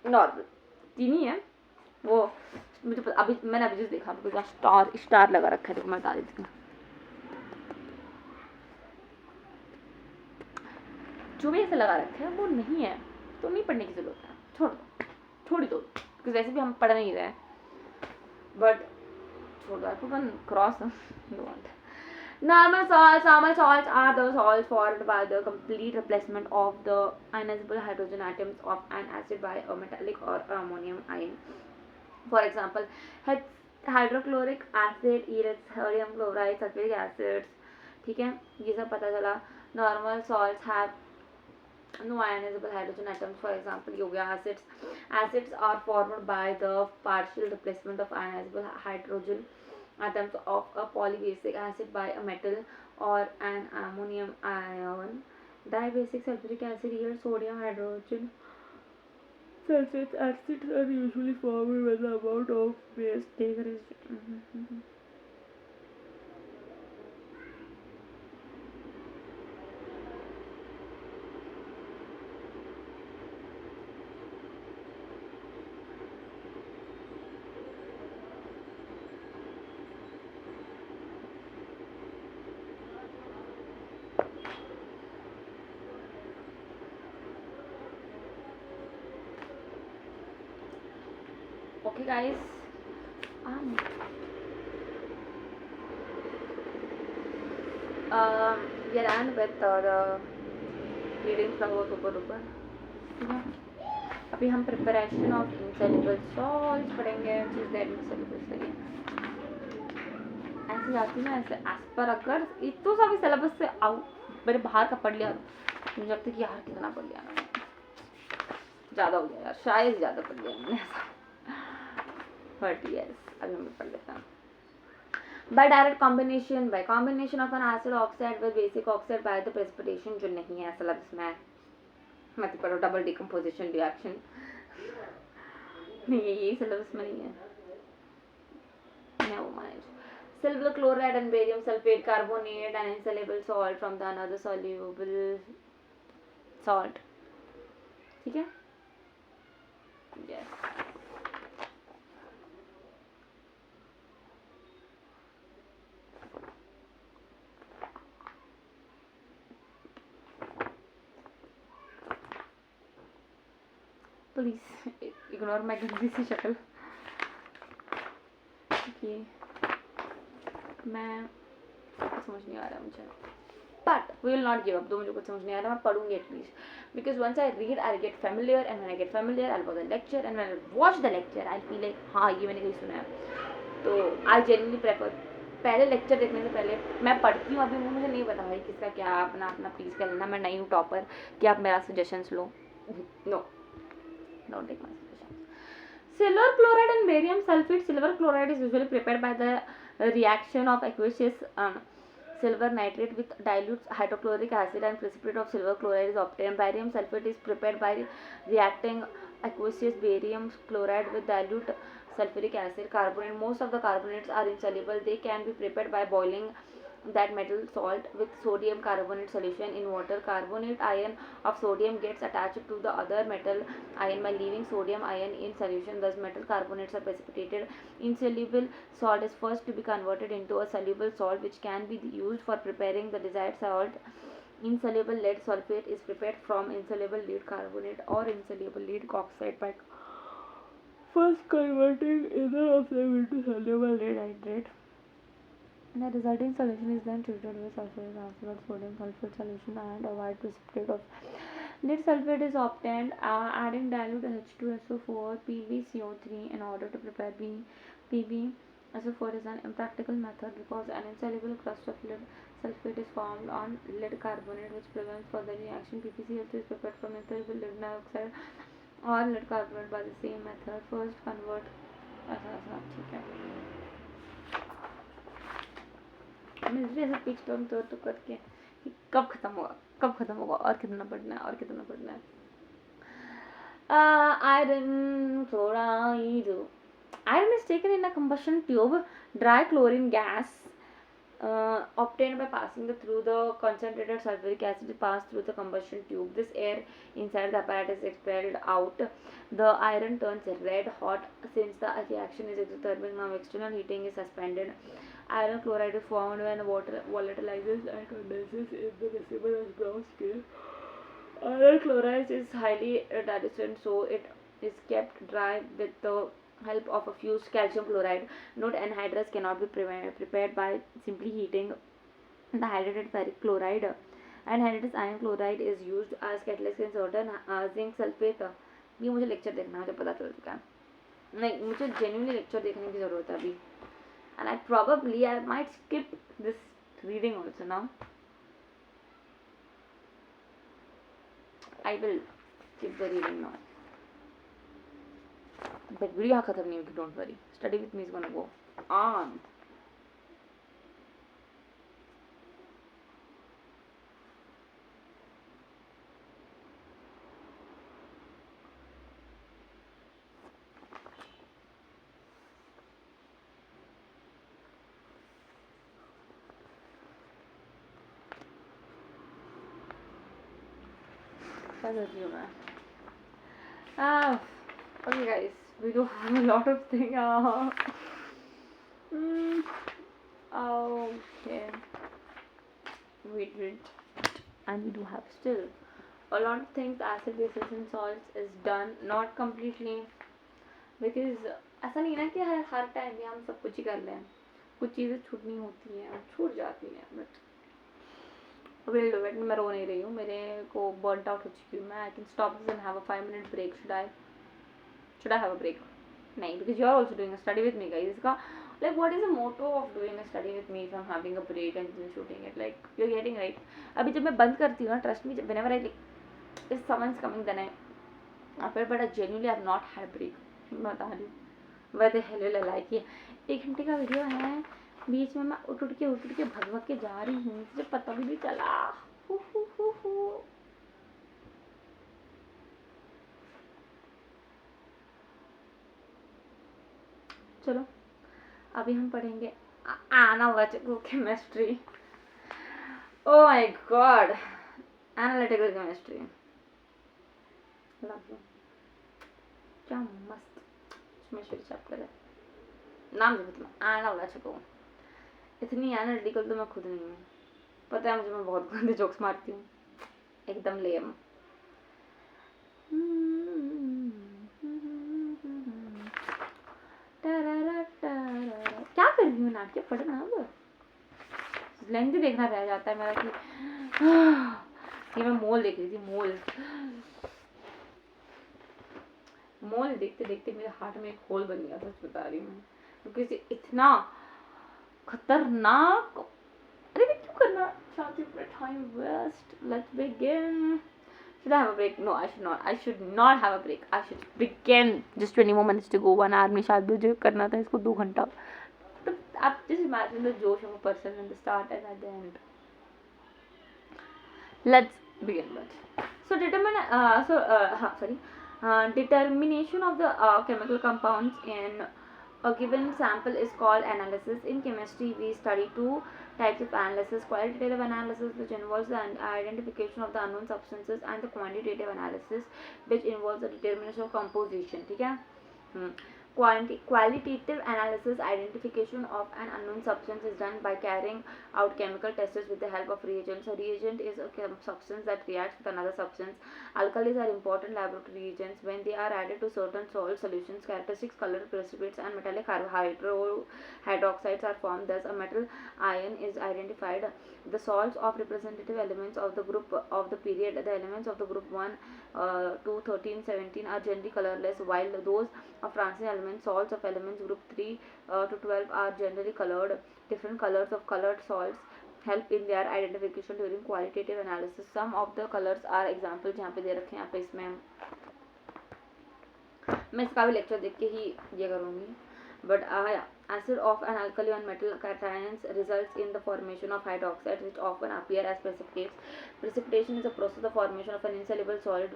normal. तीन ही है वो. मुझे अभी मैंने अभी जो देखा बिकॉज स्टार लगा रखा है. देखो मैं बता देती हूँ. जो भी ऐसे लगा रखा है वो नहीं है तो नहीं पढ़ने की जरूरत है. छोड़ दो बिकॉज वैसे भी हम पढ़ नहीं रहे हैं. बट छोड़ दो. I put on cross. Normal salts are the salts formed by the complete replacement of the ionizable hydrogen atoms of an acid by a metallic or ammonium ion. For example, hydrochloric acid yields sodium chloride, sulfuric acids. ठीक है, ये सब पता चला. Normal salts have no ionizable hydrogen atoms. For example, ये हो गया acids. Acids are formed by the partial replacement of ionizable hydrogen atoms of a polybasic acid by a metal or an ammonium ion. Dibasic sulfuric acid yields sodium hydrogen sulfate. Acids are usually formed when the amount of base taken is okay guys. We are done with the reading flower ऊपर ऊपर, ठीक है. अभी हम preparation of इनसेल्युबल salts पढ़ेंगे. चीज that इनसेल्युबल सही ऐसे जाती ना, ऐसे एज पर अगर इतो सा भी सिलेबस से आउट मेरे बाहर का पढ़ लिया मुझे लगता है कि यार कितना पढ़ लिया मैंने, ज़्यादा हो गया यार, शायद ज़्यादा पढ़ लिया मैंने ऐसा. बट यस, अभी हम पढ़ लेते हैं. By direct combination, by combination of an acid oxide with basic oxide by the precipitation, जो नहीं है सिलेबस में, मत पढ़ो. डबल डिकम्पोजिशन रिएक्शन नहीं है, यही सिलेबस में नहीं है. Never mind. Silver chloride and barium sulfate carbonate an insoluble salt from the another soluble salt. ठीक है. Yes. प्लीज इग्नोर माई गंदी सी शक्ल. देखिए मैं कुछ समझ नहीं आ रहा मुझे, but we will not give up. दो मुझे कुछ समझ नहीं आ रहा, मैं पढ़ूंगी at least, because once I read I get familiar, and when I get familiar I watch the lecture, and when I watch the lecture I feel like हाँ ये मैंने कहीं सुना है. तो आई जेन्युइनली प्रेफर पहले लेक्चर देखने से पहले मैं पढ़ती हूँ. अभी मुझे नहीं पता भाई किसका क्या, अपना अपना प्लीज़ कर लेना. मैं नहीं हूँ टॉपर कि आप मेरा सजेशंस लो. No, don't take my suggestions. Silver chloride and barium sulfate. Silver chloride is usually prepared by the reaction of aqueous silver nitrate with dilute hydrochloric acid, and precipitate of silver chloride is obtained. Barium sulfate is prepared by reacting aqueous barium chloride with dilute sulfuric acid carbonate. Most of the carbonates are insoluble. They can be prepared by boiling that metal salt with sodium carbonate solution in water. Carbonate ion of sodium gets attached to the other metal ion by leaving sodium ion in solution. Thus metal carbonates are precipitated. Insoluble salt is first to be converted into a soluble salt, which can be used for preparing the desired salt. Insoluble lead sulfate is prepared from insoluble lead carbonate or insoluble lead oxide by first converting either of them into soluble lead hydrate. The resulting solution is then treated with sulfuric acid or sodium sulfate solution, and a white precipitate of lead sulfate is obtained. Adding dilute H2SO4 PbCO3 in order to prepare PbSO4 is an impractical method because an insoluble crust of lead sulfate is formed on lead carbonate, which prevents further reaction. PbCl3 is prepared from insoluble lead dioxide or lead carbonate by the same method. First convert ठीक है. मैं ऐसा pitch pump तो करके कि कब खत्म होगा और कितना पढ़ना है. Iron chloride. Iron is taken in a combustion tube. Dry chlorine gas obtained by passing through the concentrated sulfuric acid passed through the combustion tube. This air inside the apparatus is expelled out. The iron turns red hot since the reaction is exothermic. Now external heating is suspended. Iron chloride is formed when water volatilizes and condenses in the receivable as brown scale. Iron chloride is highly dilute, so it is kept dry with the help of a fused calcium chloride. Note: anhydrous cannot be prepared by simply heating the hydrated ferric chloride. Anhydrous iron chloride is used as catalyst in certain zinc sulfate. ये मुझे lecture देखना मुझे पता चल चुका है. नहीं, मुझे जेन्युइनली लेक्चर देखने की ज़रूरत है अभी. And I might skip this reading also now. I will keep the reading now. But video खत्म नहीं होगी, don't worry. Study with me is gonna go on. Okay guys, we do have a lot of things. Okay, wait, and we do have still a lot of things. Acid, bases and salts is done, not completely, because ऐसा नहीं ना कि हर time भी हम सब कुछ ही कर लें. कुछ चीज़ें छूटनी होती हैं, छूट जाती हैं, बट विल डू इट. मैं रो नहीं रही हूँ, मेरे को बर्नट आउट हो चुकी हूँ मैं. I can stop this and have a 5 minute break. Should I have a break? नहीं, because you are also doing a study with me, guys. इसका like what is the motto of doing a study with me if I'm having a break and then shooting it? Like you're getting right. अभी जब मैं बंद करती हूँ ना, trust me, whenever I like if someone's coming then I after, but I genuinely have not had a break. मैं बता रही हूँ. Why the hell will I like ये 1 घंटे का वीडियो है, बीच में मैं उठ के भग के जा रही हूँ, मुझे पता भी नहीं चला. चलो अभी हम पढ़ेंगे analytical chemistry. Oh my God, analytical chemistry. Love you. क्या मस्त केमिस्ट्री चैप्टर है. नाम देखो तुम, एनालिटिकल. इतनी एनालिटिकल तो मैं खुद नहीं हूँ, पता है मुझे. मैं बहुत गंदे जोक्स मारती हूँ, एकदम लेम. क्या कर रही हूँ नाटक पढ़ना. अब लेंथ देखना रह जाता है मेरा कि ये मैं मोल देख रही थी. मोल देखते देखते मेरे हार्ट में एक होल बन गया था. सच बता रही हूँ मैं, क्योंकि इतना खतरनाक. अरे मैं क्यों करना चाहती हूँ अपना time waste. Let's begin. Should I have a break? No, I should not. I should not have a break. I should begin. Just 20 more minutes to go. 1 hour में शायद मुझे करना था इसको 2 घंटा. तो आप just imagine the josh of a person in the start and at the end. Let's begin with. So determination of the chemical compounds in a given sample is called analysis. In chemistry, we study 2 types of analysis: qualitative analysis, which involves the identification of the unknown substances, and the quantitative analysis, which involves the determination of composition. ठीक है. Qualitative analysis, identification of an unknown substance, is done by carrying out chemical tests with the help of reagents. A reagent is a substance that reacts with another substance. Alkalis are important laboratory reagents. When they are added to certain salt solutions, characteristics, color, precipitates, and metallic hydroxides are formed. Thus, a metal ion is identified. The salts of representative elements of the group of the period, the elements of the group 1 to 13, 17 are generally colorless, while those of transition elements, salts of elements group 3 to 12 are generally colored. Different colors of colored salts help in their identification during qualitative analysis. Some of the colors are examples जहाँ पे दे रखे हैं. यहाँ पे इसमें मैं इसका भी लेक्चर देख के ही ये करूँगी. But acid of an alkali on metal cations results in the formation of hydroxides, which often appear as precipitates. Precipitation is a process of formation of an insoluble solid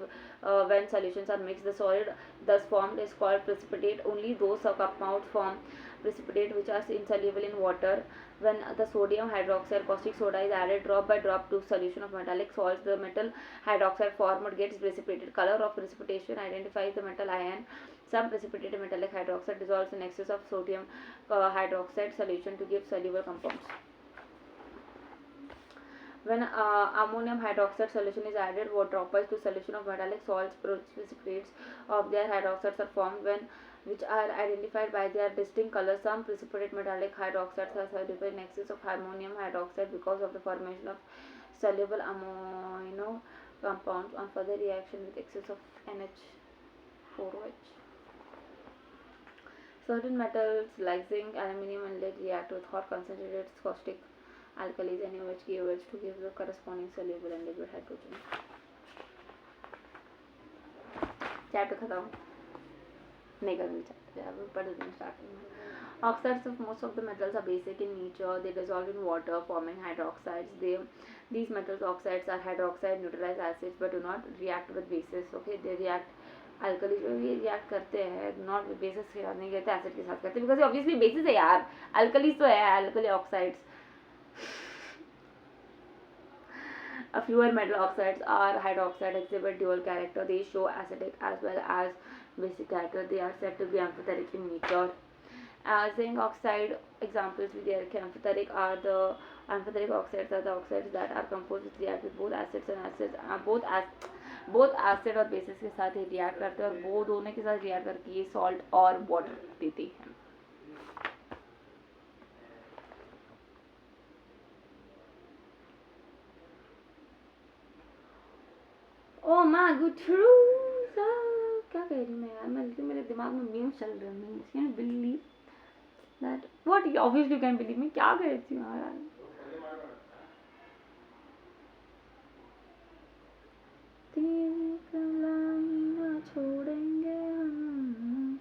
when solutions are mixed. The solid thus formed is called precipitate. Only those compounds form precipitate which are insoluble in water. When the sodium hydroxide caustic soda is added drop by drop to solution of metallic salts, the metal hydroxide formed gets precipitated. Color of precipitation identifies the metal ion. Some precipitated metallic hydroxide dissolves in excess of sodium hydroxide solution to give soluble compounds. When ammonium hydroxide solution is added, what droplets to solution of metallic salts, precipitates of their hydroxides are formed, which are identified by their distinct color. Some precipitate metallic hydroxides are soluble in excess of ammonium hydroxide because of the formation of soluble amino compounds on further reaction with excess of NH4OH. Certain metals like zinc, aluminium, and lead react with hot concentrated caustic alkalis NaOH, KOH to give the corresponding soluble and liquid hydrogen. Chapter खत्म नहीं करनी चाहिए, पढ़ देना starting में. Oxides of most of the metals are basic in nature. They dissolve in water, forming hydroxides. These metals oxides are hydroxide neutralize acids but do not react with bases. Okay, they react alkali जो ये react करते हैं not with bases के साथ नहीं करते, acid के साथ करते, because obviously bases है यार, alkali तो है, alkali oxides. A fewer metal oxides are hydroxide exhibit dual character. They show acidic as well as basic character. They are said to be amphoteric in nature. Zinc oxide examples with their amphoteric are the amphoteric oxides are the oxides that are composed with react with both acids and acids, both acid और bases के साथ ही react करते हैं और वो दोनों के साथ react करके ये salt और water देते हैं. Oh my good truth. क्या कह रही मैं यार, मेरे दिमाग में मीम्स चल रहे हैं. Can you believe that? What? Obviously you can believe me. क्या कह रही थी यार? तेरे कलाम छोड़ेंगे हम.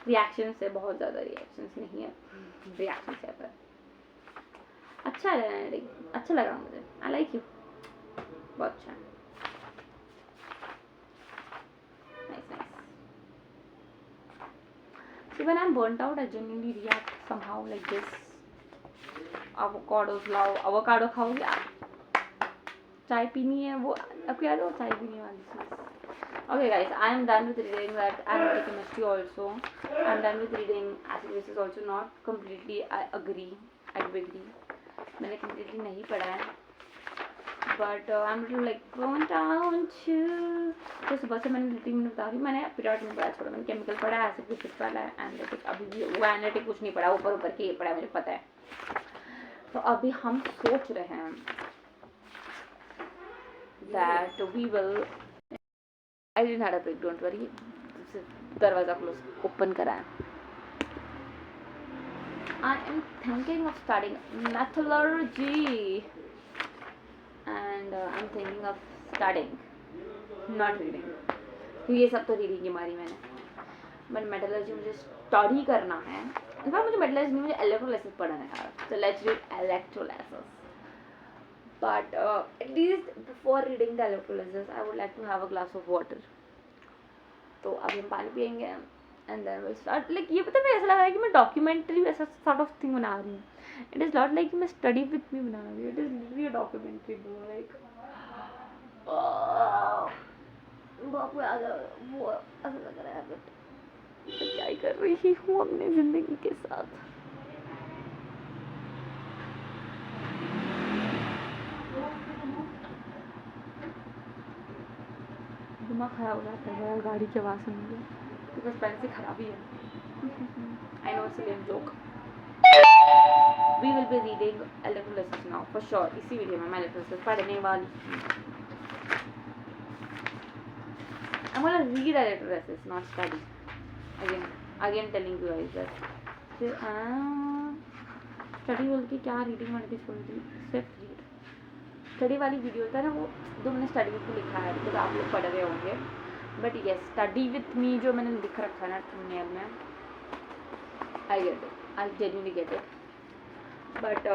रिएक्शन से बहुत ज़्यादा रिएक्शंस नहीं है, रिएक्शन से पर अच्छा लगा मुझे. आई लाइक यू, बहुत अच्छा. Nice. So when I'm burnt out, I genuinely react somehow like this. avocado खाओगे आप? चाय पीनी है वो, आपको याद हो चाय पीने वाली चीज़. Okay guys, I am done with reading that analytic chemistry also. I am done with reading acid bases also. Not completely, I agree. मैंने completely नहीं पढ़ा है, but I'm like burnt out. तो सुबह से मैंने रीडिंग में बता रही, मैंने पीरियड में पढ़ा छोड़ा, मैंने केमिकल पढ़ा है, एसिड बेसिस पढ़ा है, एनालिटिक अभी भी वो एनालिटिक कुछ नहीं पढ़ा, ऊपर के ये पढ़ा है, मुझे पता है. तो अभी हम सोच रहे हैं that we will. I didn't had a break, don't worry. दरवाजा क्लोज ओपन करा है. I am thinking of studying metallurgy, and I'm thinking of studying, not reading. तो ये सब तो रीडिंग की मारी मैंने, बट मेटलर्जी मुझे स्टडी करना है. इनफैक्ट मुझे मेटलर्जी नहीं, मुझे इलेक्ट्रोलाइसिस पढ़ना है यार. So let's read electrolysis. But at least before reading the electrolysis, I would like to have a glass of water. तो अभी हम पानी पियेंगे and then we'll start. Like ये पता है, ऐसा लग रहा है कि मैं डॉक्यूमेंट्री ऐसा sort of thing बना रही हूँ. It is not like मैं study with me बना रही हूँ. It is literally a documentary bro. Like बाप रे, आ गया वो, ऐसा लग रहा है. बट क्या ही कर रही हूँ अपनी जिंदगी के साथ. दिमाग खराब हो जाता है गाड़ी की आवाज़ सुन के, बिकॉज पहले से खराब ही है. I know it's a lame joke. We will be reading electrolysis now for sure. इसी वीडियो में मैं इलेक्ट्रोलाइसिस पढ़ने वाली हूँ. I am gonna read electrolysis, not study. Again telling you guys that. फिर स्टडी बोल के क्या रीडिंग मैंने भी छोड़ दी. सिर्फ रीड. स्टडी वाली वीडियो होता है ना, वो जो मैंने स्टडी विथ में लिखा है, बिकॉज आप लोग पढ़ रहे होंगे. But yes, study with me जो मैंने लिख रखा है ना थंबनेल में, I get it, I genuinely get it. But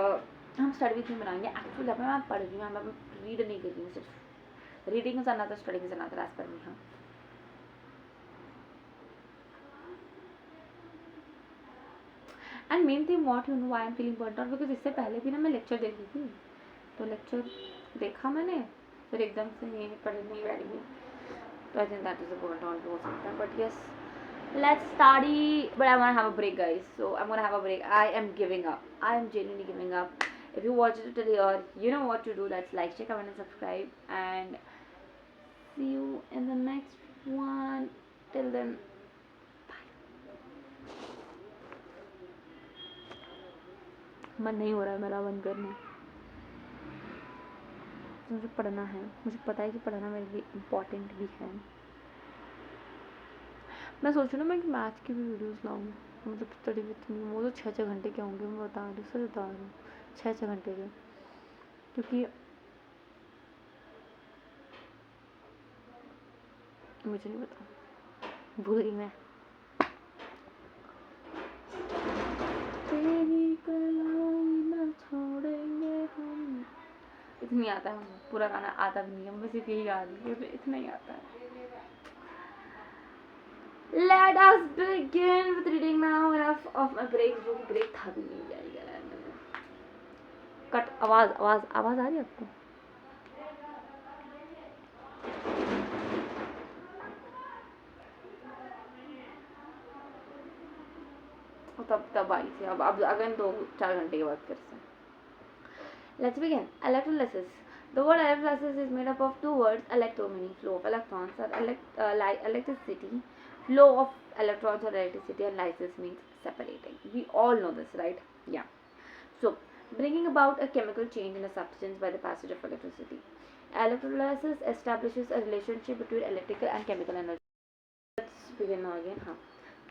हम स्टडी विथ मी बनाएंगे. एक्चुअली मैं पढ़ रही हूँ, मैं रीड नहीं कर रही हूँ. सिर्फ reading is another, study is another as per me. हाँ, and main thing what you know why I am feeling burned out, because इससे पहले भी ना मैं लेक्चर देख रही थी. तो लेक्चर देखा मैंने, फिर एकदम से ये पढ़ने नहीं बैठ गई. तो I think that is a burned out हो सकता है. But yes, let's study. But I want to have a break guys, so I'm gonna have a break. I am giving up. I am genuinely giving up. If you watched it till here, you know what to do. Let's like, share, comment and subscribe, and see you in the next one. Till then, bye. मन नहीं हो रहा है मेरा बंद करना. मुझे पढ़ना है, मुझे पता है कि पढ़ना मेरे लिए इम्पोर्टेंट भी है. मैं सोचूँ ना मैं कि मैथ की भी वीडियोस लाऊँ, मतलब स्टडी विथ मी. वो तो 6-6 घंटे के होंगे, मैं बता रही हूँ, सच बता रही हूँ, 6-6 घंटे के. क्योंकि मुझे नहीं पता, भूल गई मैं। तेरी कलाई न छोड़ेंगे हम, इतना ही आता है, पूरा गाना आता भी नहीं है, बस सिर्फ यही गा रही हूँ, इतना ही आता है। Let us begin with reading now. Enough of my break, जो ब्रेक था भी नहीं जाएगा यार मैंने। कट, आवाज आवाज आवाज आ रही है आपको? तब आई थी, अब अगेन 2-4 घंटे के बाद फिर से। Let's begin. Electrolysis. The word electrolysis is made up of two words, electro meaning flow of electrons, or electricity, flow of electrons or electricity, and lysis means separating. We all know this, right? Yeah. So, bringing about a chemical change in a substance by the passage of electricity. Electrolysis establishes a relationship between electrical and chemical energy. Let's begin now again.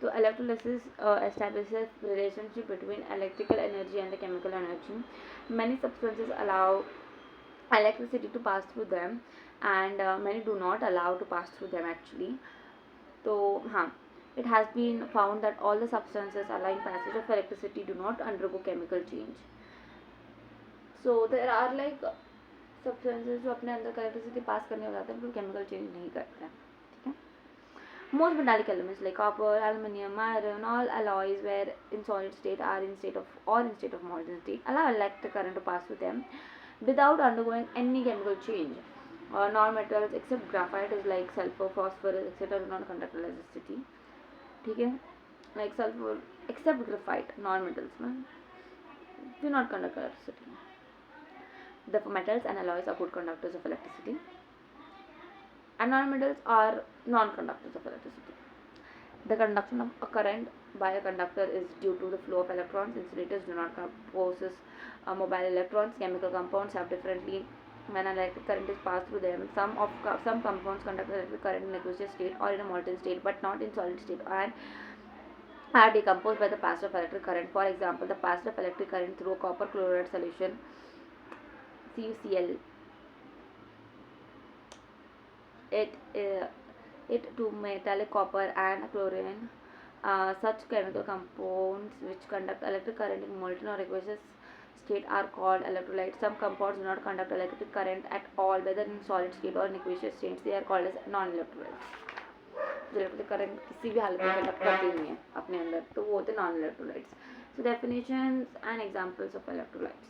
So electrolysis establishes relationship between electrical energy and the chemical energy. Many substances allow electricity to pass through them, and many do not allow to pass through them actually. So it has been found that all the substances allowing passage of electricity do not undergo chemical change. So there are like substances जो अपने अंदर electricity pass करने हो जाते हैं, तो chemical change नहीं करते हैं, ठीक है? Most metallic elements like copper, aluminium, iron, all alloys where in solid state are in state of molten state allow electric current to pass through them without undergoing any chemical change. Non-metals except graphite is like sulfur, phosphorus, etc. do not conduct electricity. ठीक है? Like sulfur except graphite, non-metals do not conduct electricity. The metals and alloys are good conductors of electricity, and non-metals are non-conductors of electricity. The conduction of a current by a conductor is due to the flow of electrons. Insulators do not possess mobile electrons. Chemical compounds have differently when an electric current is passed through them. Some compounds conduct electric current in aqueous state or in a molten state, but not in solid state, and are decomposed by the passage of electric current. For example, the passage of electric current through a copper chloride solution CuCl. It to metallic copper and chlorine. Such chemical compounds which conduct electric current in molten or aqueous state are called electrolytes. Some compounds do not conduct electric current at all, whether in solid state or in aqueous state. They are called as non-electrolytes. जो electric current किसी भी हालत में conduct करते नहीं है अपने अंदर, तो वो होते non electrolytes. So definitions and examples of electrolytes.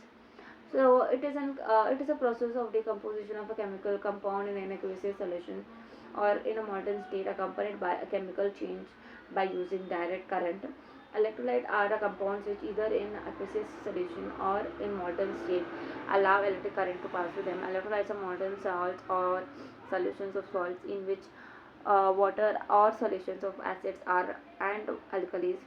So it is a process of decomposition of a chemical compound in an aqueous solution or in a molten state accompanied by a chemical change by using direct current. Electrolytes are the compounds which either in aqueous solution or in molten state allow electric current to pass through them. Electrolytes are molten salts or solutions of salts in which water or solutions of acids are and alkalis.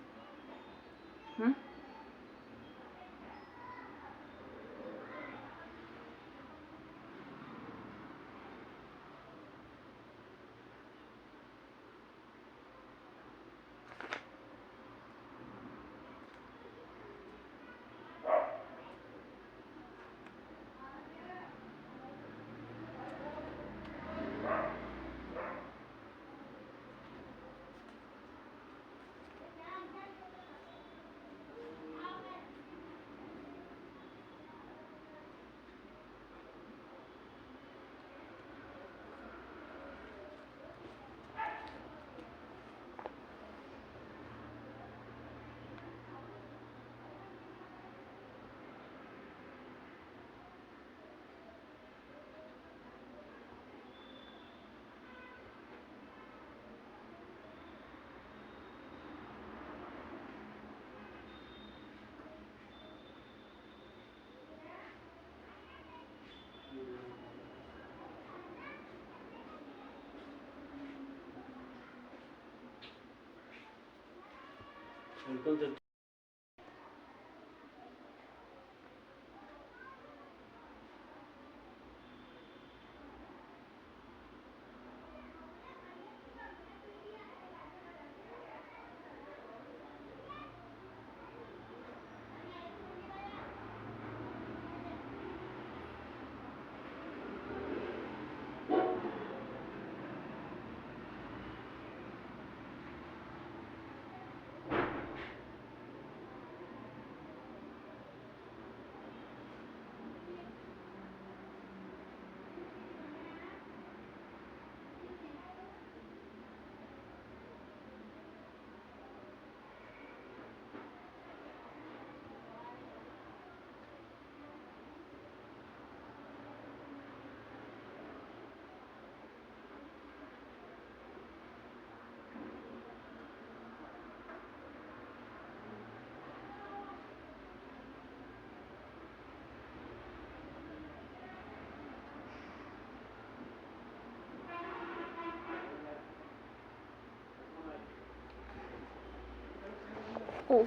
ओह,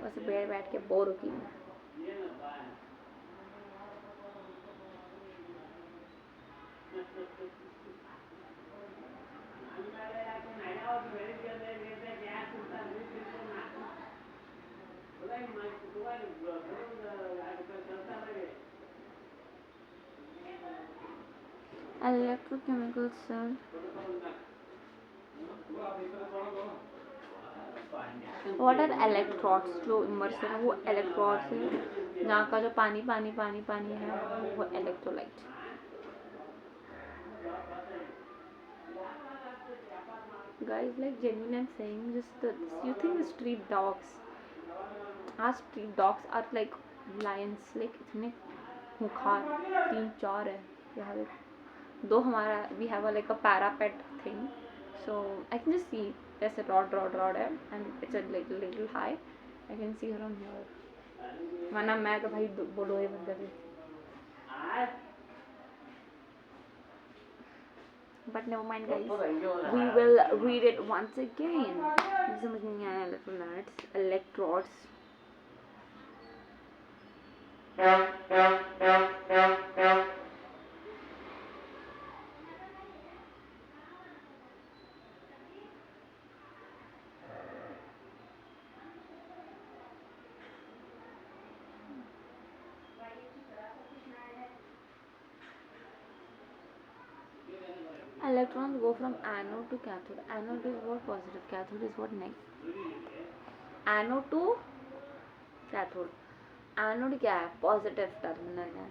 बस बैठ बैठ के bore हो गई हूँ। Electrochemical cell. What are electrodes? जो immersion है वो electrodes है, जहाँ का जो पानी पानी पानी पानी है वो electrolyte. Guys, like genuine I'm saying, just you think the street dogs, our street dogs are like lions, like इतने खूंखार, 3-4 है यहाँ पे. दो हमारा, we have a like a parapet thing, so I can just see there's a rod है and it's a little high. I can see her on here. वरना मैं तो भाई बोलो ये बंद कर. But never mind guys, we will read it once again. समझ नहीं आया. Electrodes. Electrons go from anode to cathode. Anode is what positive, cathode is what negative. Anode to cathode. Anode क्या है? Positive terminal है.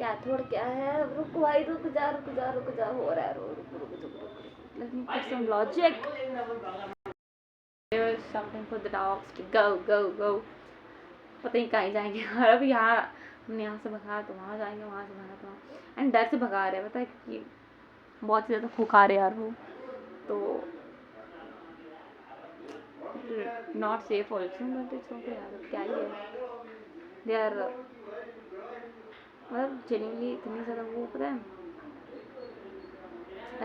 Cathode क्या है? रुक भाई, रुक जा हो रहा है. रुक. Let me put some logic. There is something for the dogs to go. पता नहीं कहीं जाएंगे. और अभी यहाँ हमने यहाँ से भगा तो वहाँ जाएंगे, वहाँ से भगा तो वहाँ. एंड डर से भगा रहे हैं, पता है कि बहुत ज़्यादा फुकार है यार वो तो. Not safe also, but it's okay यार. क्या ही है, दे आर मतलब जेन्युइनली इतनी ज़्यादा वो पता है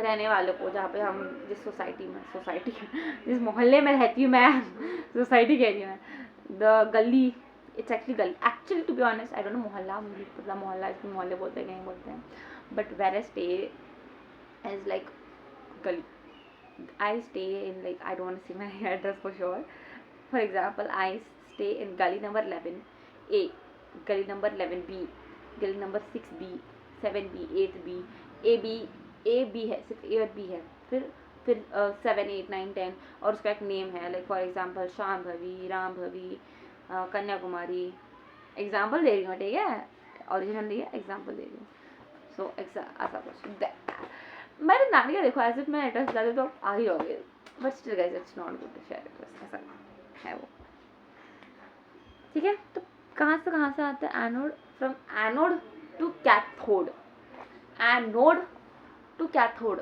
रहने वालों को, जहाँ पे हम जिस सोसाइटी जिस मोहल्ले में रहती हूँ मैं, सोसाइटी कह रही हूँ मैं, the gully, it's actually to be honest I don't know mohalla, मुझे पता मोहल्ला इसको मोहल्ले बोलते हैं कहीं बोलते हैं, but where I stay is like gully. I stay in like, I don't want to say my address for sure. For example, I stay in gully number 11A, gully number 11B, gully number 6B, 7B, 8B, AB है, सिर्फ A और B है. फिर 7, 8, 9, 10 और उसका एक name है, like for example Shambhavi, Rambhavi, Kanyakumari. Example दे रही हूँ, ठीक है, ओरिजिनल नहीं है, एग्जाम्पल दे रही हूँ. सो ऐसा कुछ. मैंने नानी का देखो ऐसे मैं एड्रेस बता दे तो आ ही जाओगे, but still guys it's not good to share address. ऐसा है वो, ठीक है. तो कहाँ से आता है anode? From anode to cathode. Anode to cathode.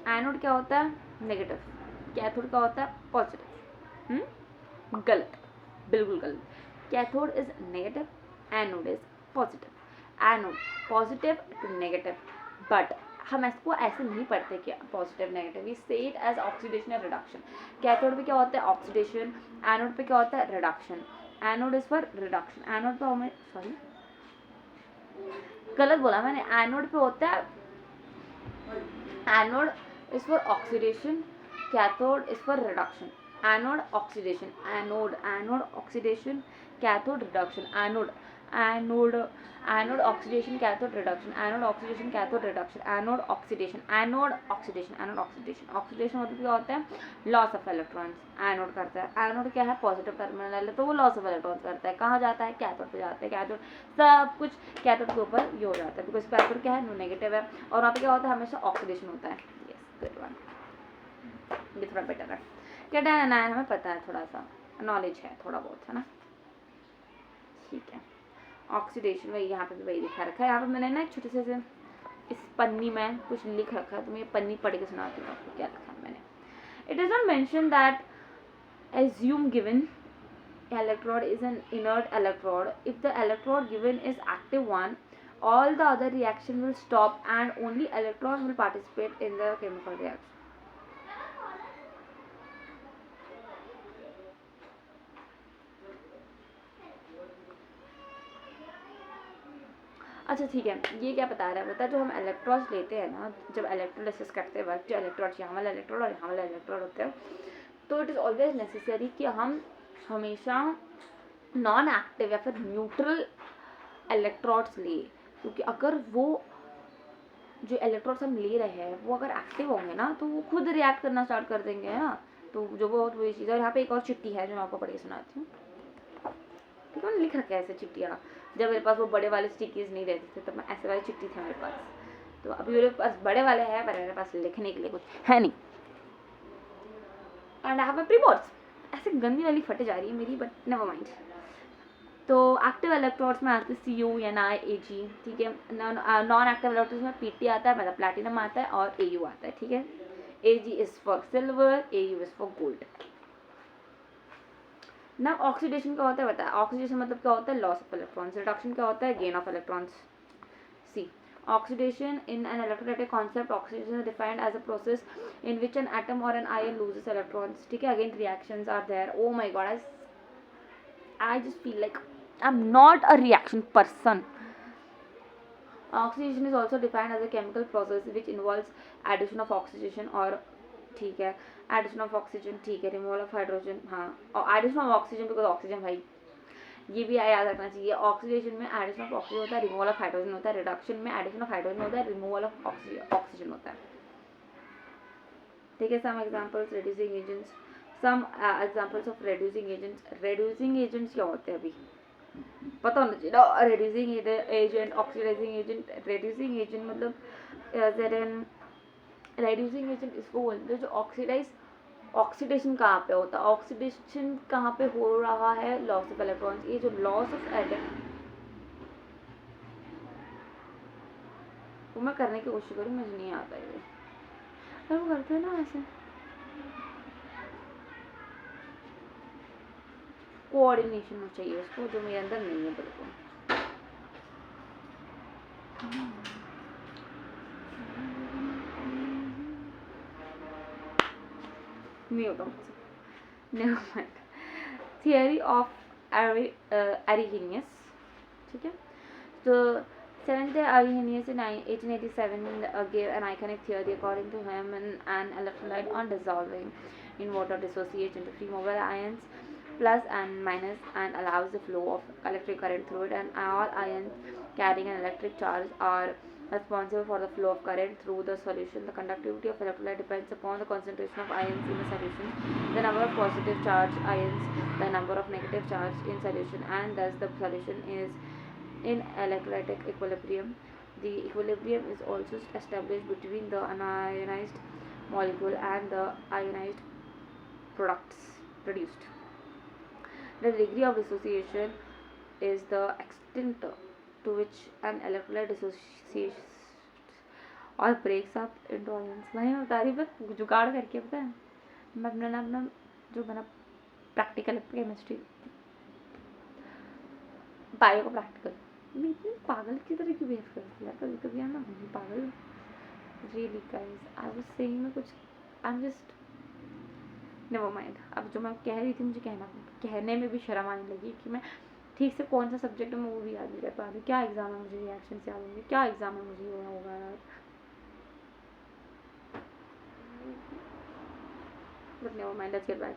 Anode क्या होता है? नेगेटिव. कैथोड क्या होता है? पॉजिटिव. गलत, बिल्कुल गलत. Cathode is negative, anode is positive. Anode positive to negative, but हम इसको ऐसे नहीं पढ़ते कि positive negative. We say it as oxidation या रिडक्शन. कैथोड पे क्या होता है? ऑक्सीडेशन. एनोड पे क्या होता है? Reduction. Anode is for reduction. Anode पे हमें गलत बोला मैंने. एनोड पे होता है, anode is for oxidation, cathode is for reduction. Anode oxidation, anode oxidation, cathode reduction. Anode oxidation, cathode reduction. Anode oxidation, cathode reduction. Anode oxidation. Oxidation मतलब क्या होता है? Loss of electrons. एनोड करता है. एनोड क्या है? पॉजिटिव टर्मिनल है, तो वो लॉस ऑफ इलेक्ट्रॉन्स करता है. कहाँ जाता है? कैथोड पे जाता है. कैथोड सब कुछ कैथोड के ऊपर ये हो जाता है, बिकॉज कैथोड क्या है? नेगेटिव है, और वहाँ पे क्या होता है? हमेशा ऑक्सीडेशन होता है. Yes, good one. ये थोड़ा बेटर है. क्या डर है? हमें पता है, थोड़ा सा नॉलेज है, थोड़ा बहुत है ना, ठीक है. ऑक्सीडेशन वही यहाँ पे भी वही लिखा रखा है. यहाँ पे मैंने ना छोटे से इस पन्नी में कुछ लिख रखा है, तो मैं ये पन्नी पढ़ के सुनाती हूँ आपको क्या लिखा है मैंने. It is not mention that assume given electrode is an inert electrode. If the electrode given is active one, all the other reaction will stop and only electron will participate in the chemical reaction. अच्छा ठीक है, ये क्या बता रहा है, बता जो हम इलेक्ट्रॉन्स लेते हैं ना, जब इलेक्ट्रोलिसिस करते वक्त जो इलेक्ट्रॉन्स यहाँ वाला इलेक्ट्रॉन और यहाँ वाला इलेक्ट्रॉन होते हैं, तो इट इज़ ऑलवेज नेसेसरी कि हम हमेशा नॉन एक्टिव या फिर न्यूट्रल इलेक्ट्रॉन्स ले, क्योंकि अगर वो जो इलेक्ट्रॉन्स हम ले रहे हैं वो अगर एक्टिव होंगे ना तो वो खुद रिएक्ट करना स्टार्ट कर देंगे ना, तो जो बहुत बुरी चीज़ है। और यहाँ पे एक और चिट्ठी है जो मैं आपको पढ़ के सुनाती हूँ, ठीक है, मैंने लिख रखा है ऐसे चिट्ठियाँ। जब मेरे पास वो बड़े वाले स्टिकीज नहीं रहते थे तब मैं ऐसे वाली चिट्ठी थी मेरे पास, तो अभी मेरे पास बड़े वाले हैं पर मेरे पास लिखने के लिए कुछ है नहीं। एंड आई हैव माय प्रीबोर्ड्स, ऐसे गंदी वाली फटे जा रही है मेरी, बट नेवर माइंड। तो एक्टिव इलेक्ट्रोड्स में आते हैं CuNi Ag, ठीक है। नॉन एक्टिव इलेक्ट्रोड्स में Pt आता है, मतलब प्लैटिनम आता है, और Au आता है, ठीक है। Ag is for silver, Au is for gold. ना ऑक्सीडेशन क्या होता है बताया, ऑक्सीडेशन मतलब क्या होता है, लॉस ऑफ इलेक्ट्रॉन्स। रिडक्शन क्या होता है, gain of electrons. See oxidation in an electrolytic concept, oxidation is defined as a process in which an atom or an ion loses electrons, ठीक है। again reactions are there, oh my god, I just feel like I'm not a reaction person. Oxidation is also defined as a chemical process which involves addition of oxygen or, ठीक है, addition of oxygen, ठीक है, removal of hydrogen, हाँ, और addition of oxygen because oxygen भाई ये भी याद रखना चाहिए। ऑक्सीडेशन में एडिशन ऑफ ऑक्सीजन होता है, रिमूवल ऑफ हाइड्रोजन होता है। रिडक्शन में एडिशन ऑफ हाइड्रोजन होता है, रिमूवल ऑफ ऑक्सीजन होता है, ठीक है। Some examples reducing agents, some examples of reducing agents. Reducing agents क्या होते हैं अभी पता होना चाहिए ना। Reducing agent, oxidising agent. Reducing agent मतलब रिड्यूसिंग एजेंट इसको बोलते हैं जो ऑक्सीडाइज, ऑक्सीडेशन कहाँ पे होता है, ऑक्सीडेशन कहाँ पे हो रहा है, लॉस ऑफ इलेक्ट्रॉन्स। ये जो लॉस ऑफ इलेक्ट्रॉन वो मैं करने की कोशिश करूँ, मुझे नहीं आता है, पर वो करते हैं ना ऐसे, कोऑर्डिनेशन हो चाहिए उसको, जो मेरे अंदर नहीं है बिल्कुल। नहीं होता मुझसे, नेवर माइंड। थियरी ऑफ एरिहीनियस, ठीक है। तो seventh Arrhenius in 1887 gave an iconic theory. According to him, an electrolyte on dissolving in water dissociates into free mobile ions plus and minus and allows the flow of electric current through it, and all ions carrying an electric charge are responsible for the flow of current through the solution. The conductivity of electrolyte depends upon the concentration of ions in the solution, the number of positive charge ions, the number of negative charge in solution, and thus the solution is in electrolytic equilibrium. The equilibrium is also established between the unionized molecule and the ionized products produced. The degree of dissociation is the extent to which an electrolyte dissociates or breaks up into ions. भाई मैं बता रही हूँ जुगाड़ करके, पता है मैं अपना जो बना प्रैक्टिकल केमिस्ट्री बायो का प्रैक्टिकल, मैं इतनी पागल की तरह क्यों बिहेव करती है कभी कभी, है ना पागल really guys. I was saying मैं कुछ, I am just never mind. अब जो मैं कह रही थी मुझे कहने में भी शर्म आने लगी कि मैं ठीक से कौन सा सब्जेक्ट है मैं वो भी याद नहीं कर पा रही। क्या एग्जाम है मुझे रिएक्शन से याद होंगे, क्या एग्जाम है मुझे ये होगा यार, but never mind, let's get back.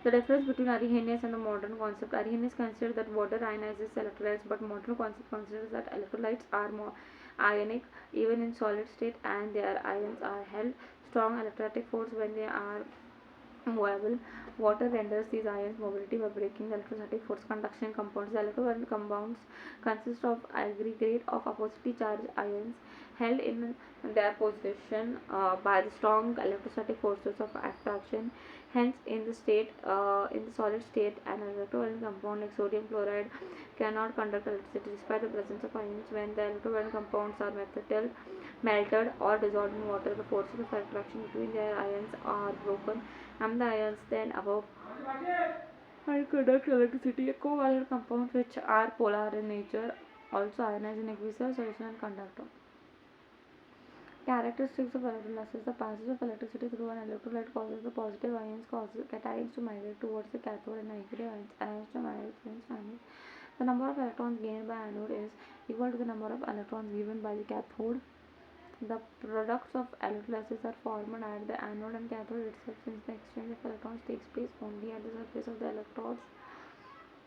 The difference between Arrhenius and the modern concept. Arrhenius considers that water ionizes electrolytes, but modern concept considers that electrolytes are more ionic even in solid state, and their ions are held strong electrostatic force when they are movable. Water renders these ions mobility by breaking the electrostatic force. Conduction compounds. The electrolytic compounds consist of aggregate of oppositely charged ions held in their position by the strong electrostatic forces of attraction. Hence, in the solid state, an electrolytic compound like sodium chloride cannot conduct electricity despite the presence of ions. When the electrolytic compounds are melted or dissolved in water, the forces of attraction between their ions are broken, and the ions then above and conduct electricity. Covalent compounds which are polar in nature also ionize in aqueous solution and conduct. Characteristics of electrolysis. The passage of electricity through an electrolyte causes the positive ions, causes cations to migrate towards the cathode, and negative ions to migrate towards the anode. The number of electrons gained by anode is equal to the number of electrons given by the cathode. The products of electrolysis are formed at the anode and cathode itself, since the exchange of electrons takes place only at the surface of the electrodes.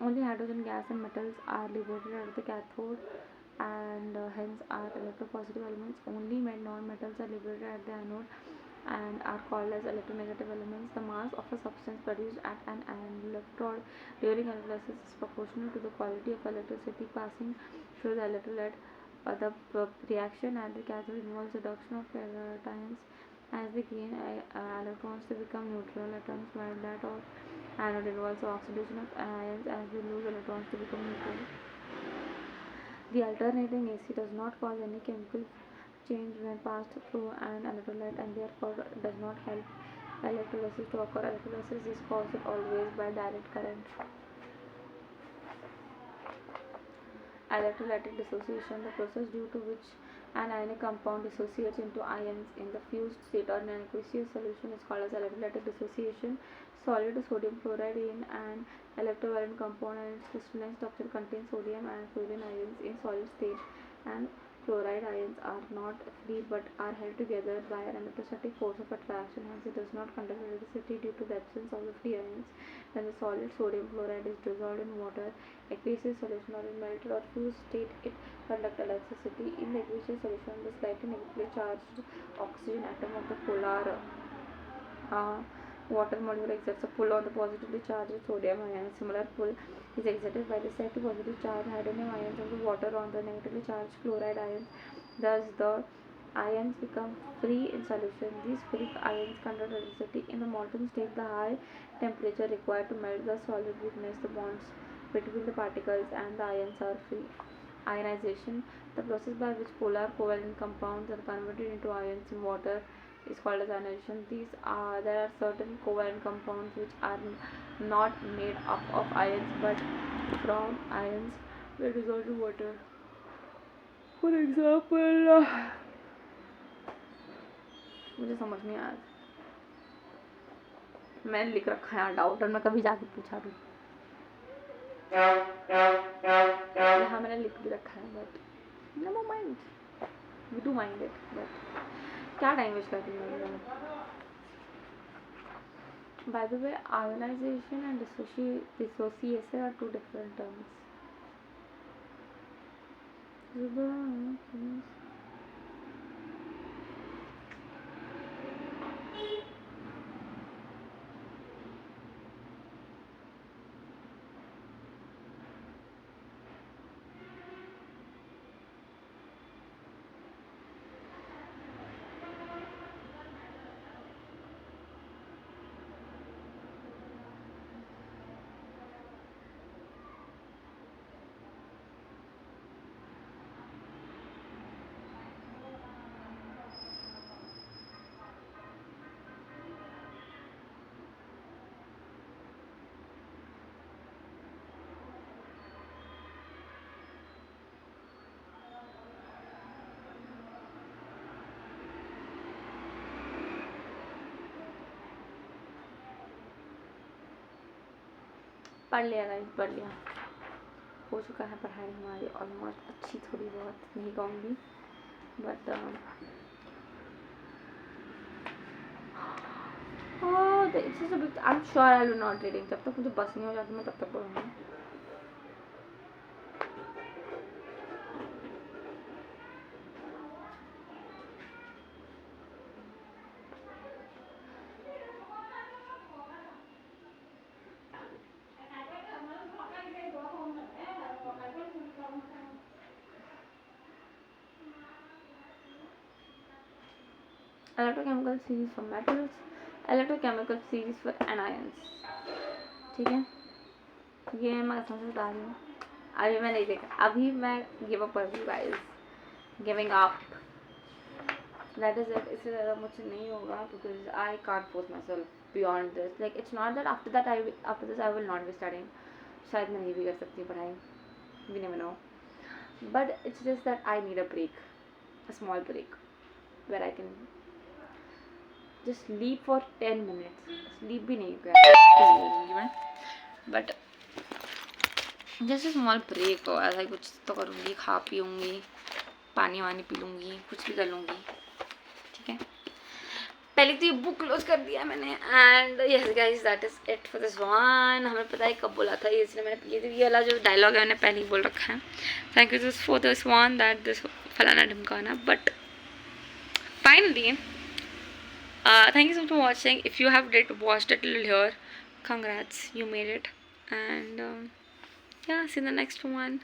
Only hydrogen gas and metals are liberated at the cathode, and hence are electropositive elements. Only non-metals are liberated at the anode and are called as electronegative elements. The mass of a substance produced at an electrode during electrolysis is proportional to the quality of electricity passing through the electrolyte. The reaction at the cathode involves reduction of cations as they gain electrons to become neutral atoms, while that of anode involves oxidation of ions as they lose electrons to become neutral. The alternating AC does not cause any chemical change when passed through an electrolyte, and therefore does not help electrolysis to occur. Electrolysis is caused always by direct current. Electrolytic dissociation, the process due to which an ionic compound dissociates into ions in the fused state or in an aqueous solution, is called as electrolytic dissociation. Solid sodium chloride in an electrovalent compound and its crystalline structure contains sodium and chlorine ions in solid state, and chloride ions are not free but are held together by an electrostatic force of attraction. Hence, it does not conduct electricity due to the absence of the free ions. When the solid sodium chloride is dissolved in water, aqueous solution, or in melted or fused state, it conducts electricity. In the aqueous solution, the slightly negatively charged oxygen atom of the polar water molecule exerts a pull on the positively charged sodium ion. Similar pull is exerted by the slightly positively charged hydrogen ions of the water on the negatively charged chloride ions. Thus, the ions become free in solution. These free ions conduct electricity. In the molten state, the high temperature required to melt the solid weakens the bonds between the particles and the ions are free. Ionization, the process by which polar covalent compounds are converted into ions in water, is called as ionization. There are certain covalent compounds which are not made up of ions but from ions when dissolved in water. For example, मुझे समझ नहीं आया, मैंने लिख रखा है यहाँ doubt, और मैं कभी जाके पूछा भी, यहाँ मैंने लिख भी रखा है, but never mind, we do mind it, but क्या टाइम वेस्ट करती हूँ. By the way, ionization and dissociation are two different terms. पढ़ लिया गाइस, पढ़ लिया, हो चुका है पढ़ाई हमारी ऑलमोस्ट, अच्छी थोड़ी बहुत नहीं कहूँगी, but it's just a bit, I am sure I will not reading. जब तक मुझे बस नहीं हो जाती मैं तब तक पढ़ूँगी. Electrochemical series for metals, electrochemical series for anions. ठीक है, ये मैं कसम से बता रही हूँ, अभी मैं नहीं देखा, अभी मैं गिव अप कर दूँ guys, giving up, that is it. इससे ज़्यादा मुझसे नहीं होगा, because I can't force myself beyond this. Like it's not that after this I will not be studying. शायद मैं नहीं भी कर सकती पढ़ाई, we never know, but it's just that I need a break, a small break, where I can just sleep for 10 minutes. Sleep भी नहीं करूँगी मैं, but जैसे स्मॉल ब्रेक हो, ऐसा ही कुछ तो करूँगी, खा पीऊँगी, पानी वानी पी लूँगी, कुछ भी कर लूँगी, ठीक है। पहले तो ये बुक क्लोज कर दिया मैंने। And yes guys, that is it for this one. हमें पता है कब बोला था, इसलिए मैंने ये वाला जो डायलॉग है मैंने पहले ही बोल रखा है। Thank you for this one, that this फलाना ढिमकाना, but finally thank you so much for watching. If you have watched it till here, congrats, you made it. And yeah, see you in the next one.